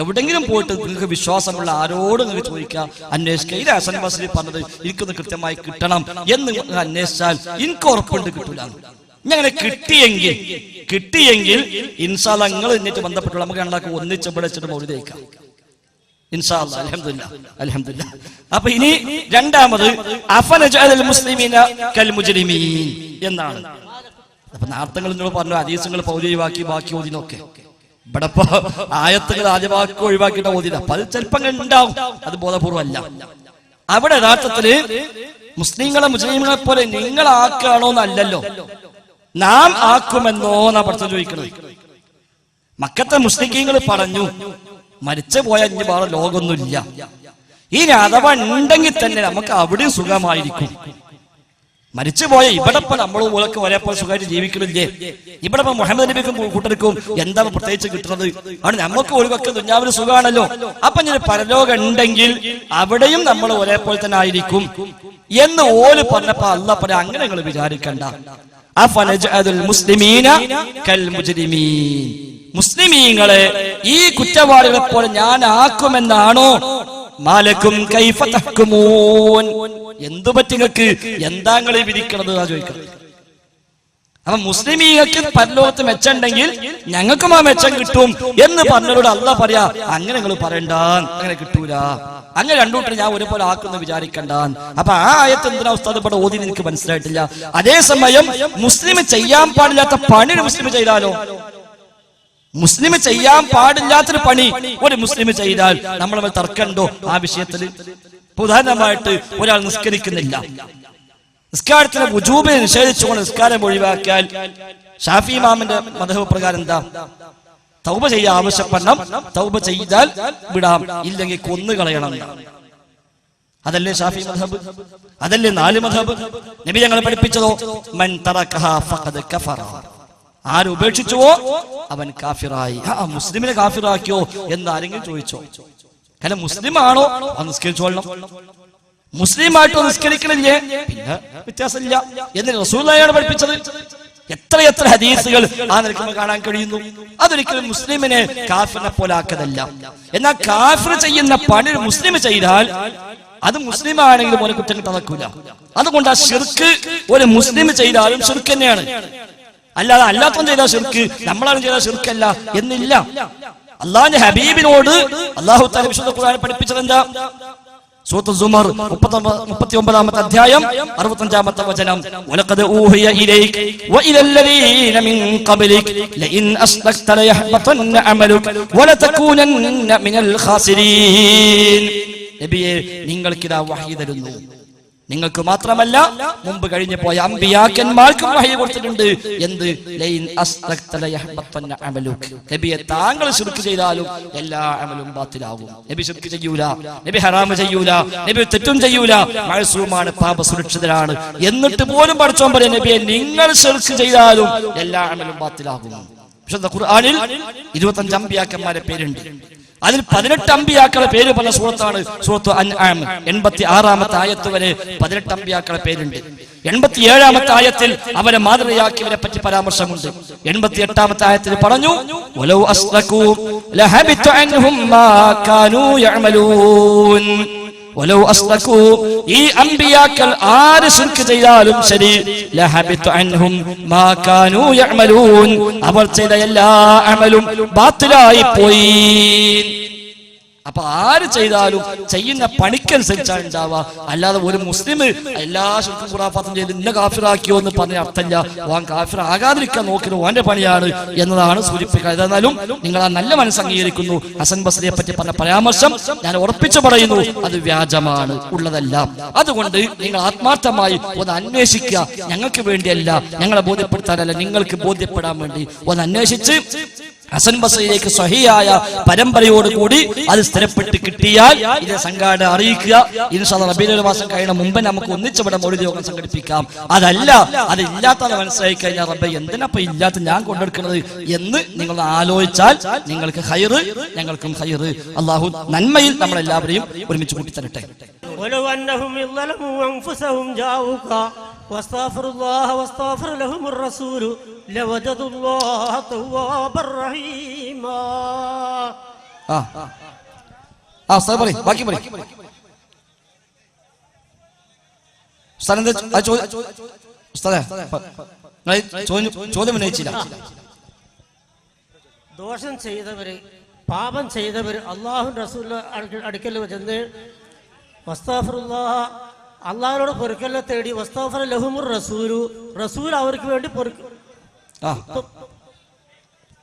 C: എവിടെങ്കിലും പോയിട്ട് നിങ്ങൾക്ക് വിശ്വാസമുള്ള ആരോടും നിങ്ങൾക്ക് ചോദിക്കുക, അന്വേഷിക്കുക. ഇത് ഹസൻ ബസ്രി പറഞ്ഞത് എനിക്കൊന്ന് കൃത്യമായി കിട്ടണം എന്ന് അന്വേഷിച്ചാൽ എനിക്ക് ഉറപ്പുണ്ട് കിട്ടൂല. ഇങ്ങനെ കിട്ടിയെങ്കിൽ ഇൻഷാ അല്ലാഹ് നിങ്ങൾ എന്നിട്ട് ബന്ധപ്പെട്ടുള്ള നമുക്ക് രണ്ടാക്കും ഒന്നിച്ച് പിടിച്ചിട്ട് മൗലിദ് കഴിക്കാം. ഇൻഷാ അല്ലാഹ് അൽഹംദുലില്ലാഹ്. അപ്പൊ ഇനി രണ്ടാമത് അഫനജഅലുൽ മുസ്ലിമീന കൽ മുജ്രിമീൻ എന്നാണ്. അപ്പൊ നാർത്തങ്ങൾ നിങ്ങൾ പറഞ്ഞു, ഹദീസുകൾ പൗതി ഒഴിവാക്കി ബാക്കി ഓതിനൊക്കെ. ഇവിടെ ഇപ്പൊ ആയത്തുകൾ ആദ്യ വാക്ക് ഒഴിവാക്കിയിട്ട് ഓതിന. അപ്പൊ അത് ചിലപ്പോൾ ഉണ്ടാവും, അത് ബോധപൂർവ്വമല്ല. അവിടെ യഥാർത്ഥത്തില് മുസ്ലിങ്ങളെ മുസ്ലിങ്ങളെ പോലെ നിങ്ങളാക്കുകയാണോ എന്നല്ലല്ലോ, നാം ആക്കുമെന്നോ എന്നാ പഠിത്തം ചോദിക്കുന്നത്. മക്കത്തെ മുസ്ലിങ്ങൾ പറഞ്ഞു മരിച്ചു പോയ ഇനി വേറെ ലോകമൊന്നുമില്ല. ഇനി അഥവാ ഉണ്ടെങ്കിൽ തന്നെ നമുക്ക് അവിടെയും സുഖമായിരിക്കും. മരിച്ചുപോയ ഇവിടെ ഇപ്പൊ നമ്മളും മൂലക്ക് ഒരേപോലെ സുഖമായിട്ട് ജീവിക്കണില്ലേ? ഇവിടെ ഇപ്പൊ മുഹമ്മദ് നബിക്കും കൂട്ടർക്കും എന്താണ് പ്രത്യേകിച്ച് കിട്ടുന്നത്? അവിടെ നമുക്ക് ഒഴിവൊക്കെ ദുനിയാവിന് സുഖമാണല്ലോ. അപ്പൊ ഇനി പരലോകം ഉണ്ടെങ്കിൽ അവിടെയും നമ്മൾ ഒരേപോലെ തന്നെ ആയിരിക്കും എന്ന് ഓല് പറഞ്ഞപ്പോ അല്ലാഹ് പറയാ, അങ്ങനെ നിങ്ങൾ വിചാരിക്കണ്ട. അഫനജഅലുൽ മുസ്ലിമീന കൽ മുജ്രിമീൻ, മുസ്ലിമീങ്ങളെ ഈ കുറ്റവാളികളെ പോലെ ഞാൻ ആക്കുമെന്നാണോ? മാലക്കും കൈഫ തഹ്കുമൂൻ, എന്തു പറ്റിങ്ങൾക്ക് എന്താ നിങ്ങളെ വിധിക്കണത് ചോദിക്കുന്നത്. അപ്പൊ മുസ്ലിമീങ്ങൾക്ക് പരലോകത്ത് മെച്ചുണ്ടെങ്കിൽ ഞങ്ങൾക്കും ആ മെച്ചം കിട്ടും എന്ന് പറഞ്ഞവരോട് അല്ലാഹ് പറയാ, അങ്ങനെ നിങ്ങൾ പറയണ്ട, അങ്ങനെ കിട്ടൂല, അങ്ങനെ രണ്ടൂട്ടർ ഞാൻ ഒരുപോലെ ആക്കുന്ന വിചാരിക്കണ്ട. അപ്പൊ ആ ആയത്ത് എന്തിനാ ഉസ്താദ് ഇവിടെ ഓതി എനിക്ക് മനസ്സിലായിട്ടില്ല. അതേസമയം മുസ്ലിം ചെയ്യാൻ പാടില്ലാത്ത പണി ഒരു മുസ്ലിം ചെയ്താലോ? മുസ്ലിം ചെയ്യാൻ പാടില്ലാത്തൊരു പണി ഒരു മുസ്ലിം ചെയ്താൽ നമ്മൾ തർക്കമുണ്ടോ ആ വിഷയത്തിൽ? ഉദാഹരണമായിട്ട് ഒരാൾ നിസ്കരിക്കുന്നില്ല, നിസ്കാരത്തിന് വുജൂബിനെ നിഷേധിച്ചുകൊണ്ട് നിസ്കാരം ഒഴിവാക്കിയാൽ ഷാഫി ഇമാമിന്റെ മദ്ഹബ് പ്രകാരം എന്താ? തൗബ ചെയ്യാൻ ആവശ്യപ്പെടണം, തൗബ ചെയ്താൽ വിടാം, ഇല്ലെങ്കിൽ കൊന്നുകളയണം. അതല്ലേ ഷാഫി മദ്ഹബ്? അതല്ലേ 4 മദ്ഹബ്? നബി ഞങ്ങൾ പഠിപ്പിച്ചതോ മൻ തറകഹാ ഫഖദ് കഫറ, ആര് ഉപേക്ഷിച്ചുവോ അവൻ കാഫിറായി. മുസ്ലിമിനെ കാഫിറാക്കിയോ എന്ന് ആരെങ്കിലും ചോദിച്ചോ? കാരണം മുസ്ലിം ആണോ നിസ്കരിച്ചോളണം, മുസ്ലിമായിട്ടോ നിസ്കരിക്കണില്ലേ പിന്നെ വ്യത്യാസമില്ല എന്ന് റസൂലുള്ളാഹിയാണ് പഠിപ്പിച്ചത്. എത്രയെത്ര ഹദീസുകൾ ആ നിലയ്ക്ക് കാണാൻ കഴിയുന്നു. അതൊരിക്കലും മുസ്ലിമിനെ കാഫിറിനെ പോലെ ആക്കതല്ല. എന്നാൽ കാഫിർ ചെയ്യുന്ന പണി ഒരു മുസ്ലിം ചെയ്താൽ അത് മുസ്ലിം ആണെങ്കിലും ഒരു കുറ്റം തടക്കൂല. അതുകൊണ്ട് ആ ശിർക്ക് ഒരു മുസ്ലിം ചെയ്താലും ശിർക്ക് തന്നെയാണ്. അല്ലാതെ അല്ലാത്തവൻ ചെയ്താൽ ശിർക്ക്, നമ്മളാണ് ചെയ്താൽ ശിർക്കല്ല എന്നില്ല. അള്ളാഹുവിന്റെ ഹബീബിനോട് അല്ലാഹു തആല വിശുദ്ധ ഖുർആനിൽ പഠിപ്പിച്ചത് എന്താ? സൂറത്തുൽ സുമർ 39-ാമത്തെ അധ്യായം 65-ാമത്തെ വചനം, വലഖദ് ഊഹിയ ഇലൈക വഇലല്ലദീന മിൻ ഖബ്ലിക ലഇൻ അസ്ലക്ത ലയഹ്ബതന്ന അമലുക വലതകൂനന്ന മിനൽ ഖാസിരീൻ. നബിയെ, നിങ്ങൾക്കിതാ വഹി തരുന്നു. നിങ്ങൾക്ക് മാത്രമല്ല മുമ്പ് കഴിഞ്ഞു പോയ അമ്പിയാക്കന്മാർക്കും വഹി കൊടുത്തിട്ടുണ്ട്. എന്ത്? ലൈൻ അസ്തഗ്ത ലയഹ്ബതന്ന അമലുക. നബിയെ, താങ്കൾ ശിർക്ക് ചെയ്താലും എല്ലാ അമലും ബാത്തിലാകും. നബി ശിർക്ക് ചെയ്യൂല, നബി ഹറാം ചെയ്യൂല, നബി തെറ്റും ചെയ്യൂല, മഅസൂമാണ്, പാപ സുരക്ഷിതരാണ്. എന്നിട്ട് പോലും പഠിച്ചോൻ പറയും, നബിയെ, നിങ്ങൾ ശിർക്ക് ചെയ്താലും എല്ലാ അമലും ബാത്തിലാകും. വിശുദ്ധ ഖുർആനിൽ 25 അമ്പിയാക്കന്മാരെ പേരുണ്ട്. അതിൽ 18 അമ്പിയാക്കളുടെ പേര് പറഞ്ഞ സൂറത്താണ് സൂറത്ത് അൻആം. 86-ാമത്തെ ആയത്ത് വരെ 18 അമ്പിയാക്കളുടെ പേരുണ്ട്. 87-ാമത്തെ ആയത്തിൽ അവരെ മാതൃകയാക്കിയവരെ പറ്റി പരാമർശമുണ്ട്. 88-ാമത്തെ ആയത്തിൽ പറഞ്ഞു വലൗ അസ്റകൂ ലഹബിത അൻഹും മാ കാനൂ യഅമലൂൻ. വലൗ അസ്റകൂ, ഈ അമ്പിയാക്കൾ ആര് ശിർക്ക് ചെയ്താലും ശരി, ലഹബിത അൻഹും മാ കാനൂ യഅമലൂൻ, അവർ ചെയ്ത എല്ലാ അമലും ബാത്തിലായി പോയി. അപ്പൊ ആര് ചെയ്താലും ചെയ്യുന്ന പണിക്കനുസരിച്ചാണ് ഉണ്ടാവുക. അല്ലാതെ ഒരു മുസ്ലിം എല്ലാ ശിർക്കും ഖുറാഫാത്തും ചെയ്ത് ഇന്ന കാഫിറാക്കിയോ എന്ന് പറഞ്ഞ അർത്ഥമില്ല. ഓൻ കാഫിർ ആകാതിരിക്കാൻ നോക്കുന്നത് ഓന്റെ പണിയാണ് എന്നതാണ് സൂചിപ്പിക്കുക. ഏതായാലും നിങ്ങൾ ആ നല്ല മനസ്സ് അംഗീകരിക്കുന്നു. ഹസൻ ബസ്രിയെ പറ്റി പറഞ്ഞ പരാമർശം ഞാൻ ഉറപ്പിച്ചു പറയുന്നു, അത് വ്യാജമാണ്, ഉള്ളതല്ല. അതുകൊണ്ട് നിങ്ങൾ ആത്മാർത്ഥമായി ഒന്ന് അന്വേഷിക്കുക. ഞങ്ങൾക്ക് വേണ്ടിയല്ല, ഞങ്ങളെ ബോധ്യപ്പെടുത്താനല്ല, നിങ്ങൾക്ക് ബോധ്യപ്പെടാൻ വേണ്ടി ഒന്ന് അന്വേഷിച്ച് ഹസൻ ബസ്രിയിലേക്ക് സ്വഹീഹായ പരമ്പരയോടുകൂടി അത് സ്ഥിരപ്പെട്ട് കിട്ടിയാൽ ഇത് സംഘാടന അറിയിക്കുക. ഇൻഷാ അല്ലാഹ് റബീഉൽ മാസം കഴിയുന്ന മുമ്പ് നമുക്ക് ഒന്നിച്ചവിടെ മൗലിദ് യോഗം സംഘടിപ്പിക്കാം. അതല്ല, അത് ഇല്ലാത്തത് മനസ്സിലായി കഴിഞ്ഞാൽ റബ്ബേ എന്തിനപ്പം ഇല്ലാത്ത ഞാൻ കൊണ്ടെടുക്കുന്നത് എന്ന് നിങ്ങൾ ആലോചിച്ചാൽ നിങ്ങൾക്ക് ഖൈറ്, ഞങ്ങൾക്കും ഖൈറ്. അള്ളാഹു നന്മയിൽ നമ്മളെല്ലാവരെയും ഒരുമിച്ച് കൂട്ടിത്തരട്ടെ.
B: واستغفروا واستغفر لهم الرسول لوجدوا الله توابا رحيما.
C: ബാക്കി പറയ്. ചോദ്യം ഉന്നയിച്ചില്ല.
B: ദോഷം ചെയ്തവര്, പാപം ചെയ്തവര് അല്ലാഹുവിന്റെ റസൂലിന്റെ അടുക്കൽ ചെന്ന് വസ്തഗ്ഫിറുല്ലാഹ്, അള്ളാഹിനോട് പൊറുക്കലിനെ തേടി, വസ്തഗ്ഫറ ലഹുമുർ റസൂലു, റസൂൽ അവർക്ക് വേണ്ടി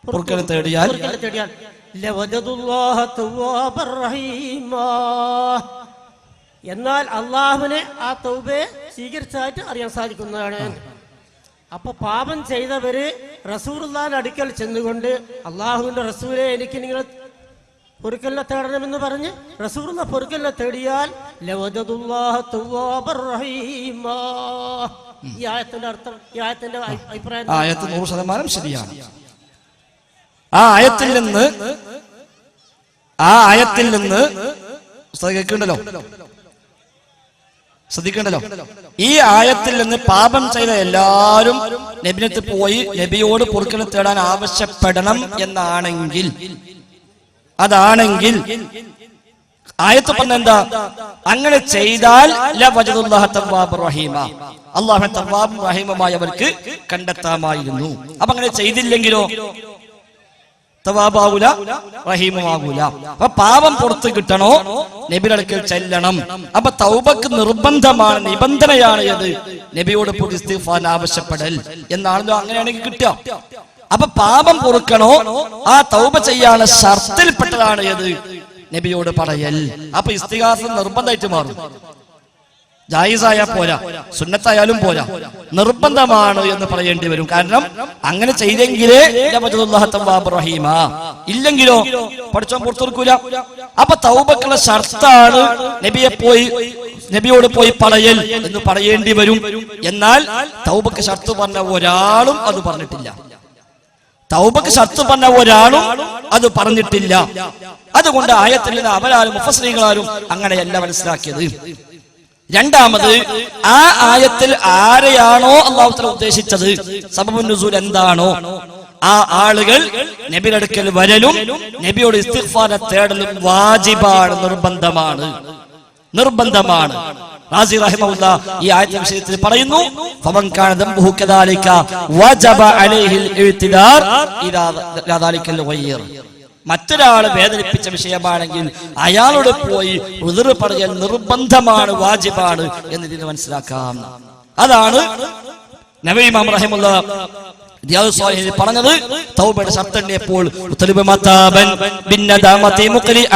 C: പൊറുക്കലിനെ തേടിയാൽ
B: ലവജദുല്ലാഹ തവ്വാബർ റഹീമാ, എന്നാൽ അള്ളാഹുവിനെ ആ തൗബയെ സ്വീകരിച്ചതായിട്ട് അറിയാൻ സാധിക്കുന്നതാണ്. അപ്പൊ പാപം ചെയ്തവര് റസൂലുള്ളാഹിന്റെ അടുക്കൽ ചെന്നുകൊണ്ട് അള്ളാഹുവിന്റെ റസൂലെ എനിക്ക് നിങ്ങൾ പൊറുക്കലിനെ തേടണമെന്ന് പറഞ്ഞ് റസൂലുള്ള പൊറുക്കലിനെ തേടിയാൽ ലവജദുല്ലാഹ തവ്വാബർ റഹീമാ. ഈ ആയത്തിന്റെ അർത്ഥം, ഈ ആയത്തിന്റെ അഭിപ്രായം,
C: ആയത്ത് 100% ശരിയാണ്. ആ ആയത്തിൽ നിന്ന് ശ്രദ്ധിക്കണ്ടല്ലോ, ഈ ആയത്തിൽ നിന്ന് പാപം ചെയ്ത എല്ലാവരും നബിനത്ത് പോയി നബിയോട് പൊറുക്കലിനെ തേടാൻ ആവശ്യപ്പെടണം എന്നാണെങ്കിൽ, അതാണെങ്കിൽ ആയത്ത് പറഞ്ഞെന്താ? അങ്ങനെ ചെയ്താൽ അല്ലാഹു തവ്വാബുർ റഹീമുമായവർക്ക് കണ്ടെത്താമായിരുന്നു. അപ്പൊ അങ്ങനെ ചെയ്തില്ലെങ്കിലോ തവ്വാബാവൂല, റഹീമുമാകൂല. അപ്പൊ പാപം പുറത്ത് കിട്ടണോ നബിയുടെ അടുക്കൽ ചെല്ലണം. അപ്പൊ തൗബക്ക് നിർബന്ധമാണ്, നിബന്ധനയാണ് ഏത്? നബിയോട് ഇസ്തിഗ്ഫാർ ആവശ്യപ്പെടൽ എന്നാണല്ലോ. അങ്ങനെയാണെങ്കിൽ കിട്ടുക. അപ്പൊ പാപം പൊറുക്കണോ ആ തൗബ ചെയ്യാൻ ഷർത്തിൽപ്പെട്ടതാണ് ഏത്? നബിയോട് പറയൽ. അപ്പൊ ഇസ്തിഗാസ നിർബന്ധമായിട്ട് മാറും. ജായിസായ പോരാ, സുന്നത്തായാലും പോരാ, നിർബന്ധമാണ് എന്ന് പറയേണ്ടി വരും. കാരണം അങ്ങനെ ചെയ്തെങ്കിലേ റഹീമ, ഇല്ലെങ്കിലോ പഠിച്ചോൻ പുറത്തുകൊടുക്കൂല. അപ്പൊ തൗബക്കുള്ള ഷർത്താണ് നബിയോട് പോയി പറയൽ എന്ന് പറയേണ്ടി വരും. എന്നാൽ തൗബക്ക് ഷർത്ത് പറഞ്ഞ ഒരാളും അത് പറഞ്ഞിട്ടില്ല. തൗബക്ക് ഷർത്ത് പറഞ്ഞ ഒരാളും അത് പറഞ്ഞിട്ടില്ല. അതുകൊണ്ട് ആയത്തിൽ നിന്ന് അവരാരും മുഫസ്സിരീങ്ങളാരും അങ്ങനെയല്ല മനസ്സിലാക്കിയത്. രണ്ടാമത്, ആ ആയത്തിൽ ആരെയാണോ അല്ലാഹു തആല ഉദ്ദേശിച്ചത്, സബബുൻ നുസൂൽ എന്താണോ, ആ ആളുകൾ നബിയുടെ അടുക്കൽ വരലും നബിയോട് ഇസ്തിഗ്ഫാർ തേടലും വാജിബാണ്, നിർബന്ധമാണ്. റാസി റഹിമഹുല്ലാഹ് ഈ ആയത്തിന്റെ വിഷയത്തിൽ പറയുന്നു, ഫമൻ കാന ദംബുഹു കദാലിക വജബ അലൈഹിൽ ഇഅ്തിദാർ ഇലാ ദാലികൽ ഗൈർ. മറ്റൊരാളെ വേദനിപ്പിച്ച വിഷയമാണെങ്കിൽ അയാളോട് പോയി ഉദ്ർ പറയൽ നിർബന്ധമാണ്, വാജിബാണ് എന്ന് ഇതിന് മനസ്സിലാക്കാം. അതാണ് നബി ഇമാം റഹിമഹുല്ലാഹ് റിയാദുസ് സ്വാലിഹീനിൽ പറഞ്ഞത്. തൗബയുടെ ശർത്തണ്ണിയപ്പോൾ മതാബൻ ബിന്നദാമതി മുഖ്ലിഅ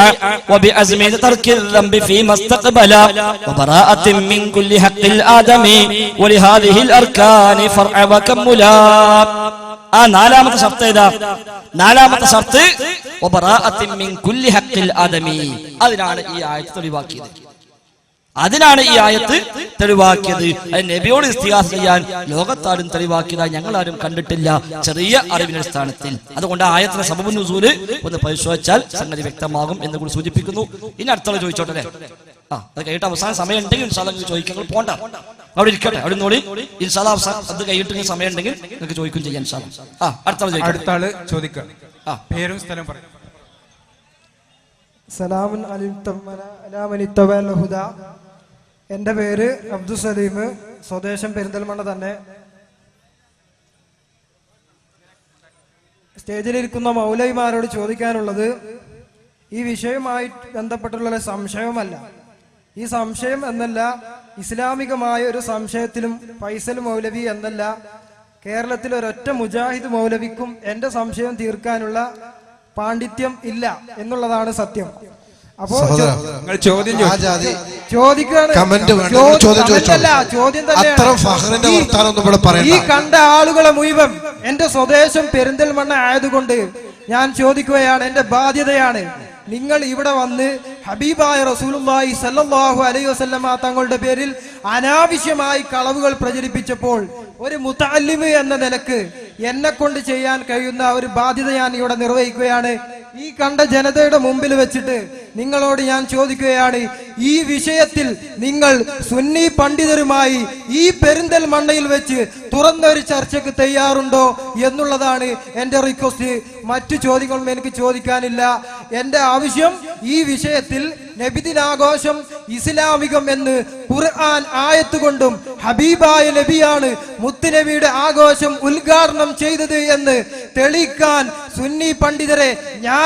C: വബിഅസ്മി തർക്കിൽ ദംബി ഫീമാ ഇസ്തഖബല വബറാഅത്തിൻ മിൻ കുല്ലി ഹഖ്ഖിൽ ആദമി വലിഹാദിഹിൽ അർകാനി ഫർഅ വകമുല. ആ നാലാമത്തെ ഷർത്ത് ഏതാ? നാലാമത്തെ ഷർത്ത് വബറാഅത്തിൻ മിൻ കുല്ലി ഹഖ്ഖിൽ ആദമി. അതിനാണ് ഈ ആയത്ത് ഒഴിവാക്കിയത്. അതിനാണ് ഈ ആയത്ത് തെളിവാക്കിയത്. അത് നബിയോട് ഇസ്തിഗാസ ചെയ്യാൻ ലോകത്താരും തെളിവാക്കിയതായി ഞങ്ങളാരും കണ്ടിട്ടില്ല, ചെറിയ അറിവിന്റെ അടിസ്ഥാനത്തിൽ. അതുകൊണ്ട് ആയത്തിന്റെ സബബുൻ നുസൂല് ഒന്ന് പരിശോധിച്ചാൽ സംഗതി വ്യക്തമാകും എന്ന് കൂടി സൂചിപ്പിക്കുന്നു. ഇനി അടുത്തുള്ള ചോദിച്ചോട്ടെ. അത് കഴിഞ്ഞിട്ട് അവസാന സമയം ഉണ്ടെങ്കിൽ ഇൻഷാല്ലാ ചോദിക്കാൻ പോണ്ട, അവിടെ ഇരിക്കട്ടെ, അവിടെ നോളി. ഇൻഷാല്ലാ അവസാനം അത് കഴിഞ്ഞിട്ട് സമയം ഉണ്ടെങ്കിൽ നിങ്ങൾക്ക് ചോദിക്കും ചെയ്യാൻ. അടുത്ത ആള് ചോദിക്കാം. പേരും സ്ഥലം പറയും.
D: സലാമുൻ അലാമനിത്തവൽ ഹുദ. എൻ്റെ പേര് അബ്ദുൽ സലീം, സ്വദേശം പെരിന്തൽമണ്ണ തന്നെ. സ്റ്റേജിലിരിക്കുന്ന മൗലവിമാരോട് ചോദിക്കാനുള്ളത്, ഈ വിഷയവുമായി ബന്ധപ്പെട്ടുള്ള സംശയമല്ല. ഈ സംശയം എന്നല്ല, ഇസ്ലാമികമായ ഒരു സംശയത്തിലും ഫൈസൽ മൗലവി എന്നല്ല, കേരളത്തിൽ ഒരൊറ്റ മുജാഹിദ് മൗലവിക്കും എൻ്റെ സംശയം തീർക്കാനുള്ള പാണ്ഡിത്യം ഇല്ല എന്നുള്ളതാണ് സത്യം. അപ്പോ ചോദ്യം ഈ കണ്ട ആളുകളെ മുഴുവൻ എന്റെ സ്വദേശം പെരിന്തൽമണ്ണ ആയതുകൊണ്ട് ഞാൻ ചോദിക്കുകയാണ്, എന്റെ ബാധ്യതയാണ്. നിങ്ങൾ ഇവിടെ വന്ന് ഹബീബായ റസൂലുള്ളാഹി സ്വല്ലല്ലാഹു അലൈഹി വസല്ലമ തങ്ങളുടെ പേരിൽ അനാവശ്യമായി കളവുകൾ പ്രചരിപ്പിച്ചപ്പോൾ ഒരു മുതഅല്ലിമ് എന്ന നിലക്ക് എന്നെ കൊണ്ട് ചെയ്യാൻ കഴിയുന്ന ഒരു ബാധ്യത ഞാൻ ഇവിടെ നിർവഹിക്കുകയാണ്. ഈ കണ്ട ജനതയുടെ മുമ്പിൽ വെച്ചിട്ട് നിങ്ങളോട് ഞാൻ ചോദിക്കുകയാണ്, ഈ വിഷയത്തിൽ നിങ്ങൾ സുന്നി പണ്ഡിതരുമായി ഈ പെരിന്തൽമണ്ണയിൽ വെച്ച് തുറന്നൊരു ചർച്ചയ്ക്ക് തയ്യാറുണ്ടോ എന്നുള്ളതാണ് എന്റെ റിക്വസ്റ്റ്. മറ്റു ചോദ്യങ്ങളൊന്നും എനിക്ക് ചോദിക്കാനില്ല. എന്റെ ആവശ്യം, ഈ വിഷയത്തിൽ നബിദിനാഘോഷം ഇസ്ലാമികം എന്ന് ഖുർആൻ ആയത്ത് കൊണ്ടും ഹബീബായ നബിയാണ് മുത്തുനബിയുടെ ആഘോഷം ഉദ്ഘാടനം ചെയ്തത് എന്ന് തെളിയിക്കാൻ സുന്നി പണ്ഡിതരെ ഞാൻ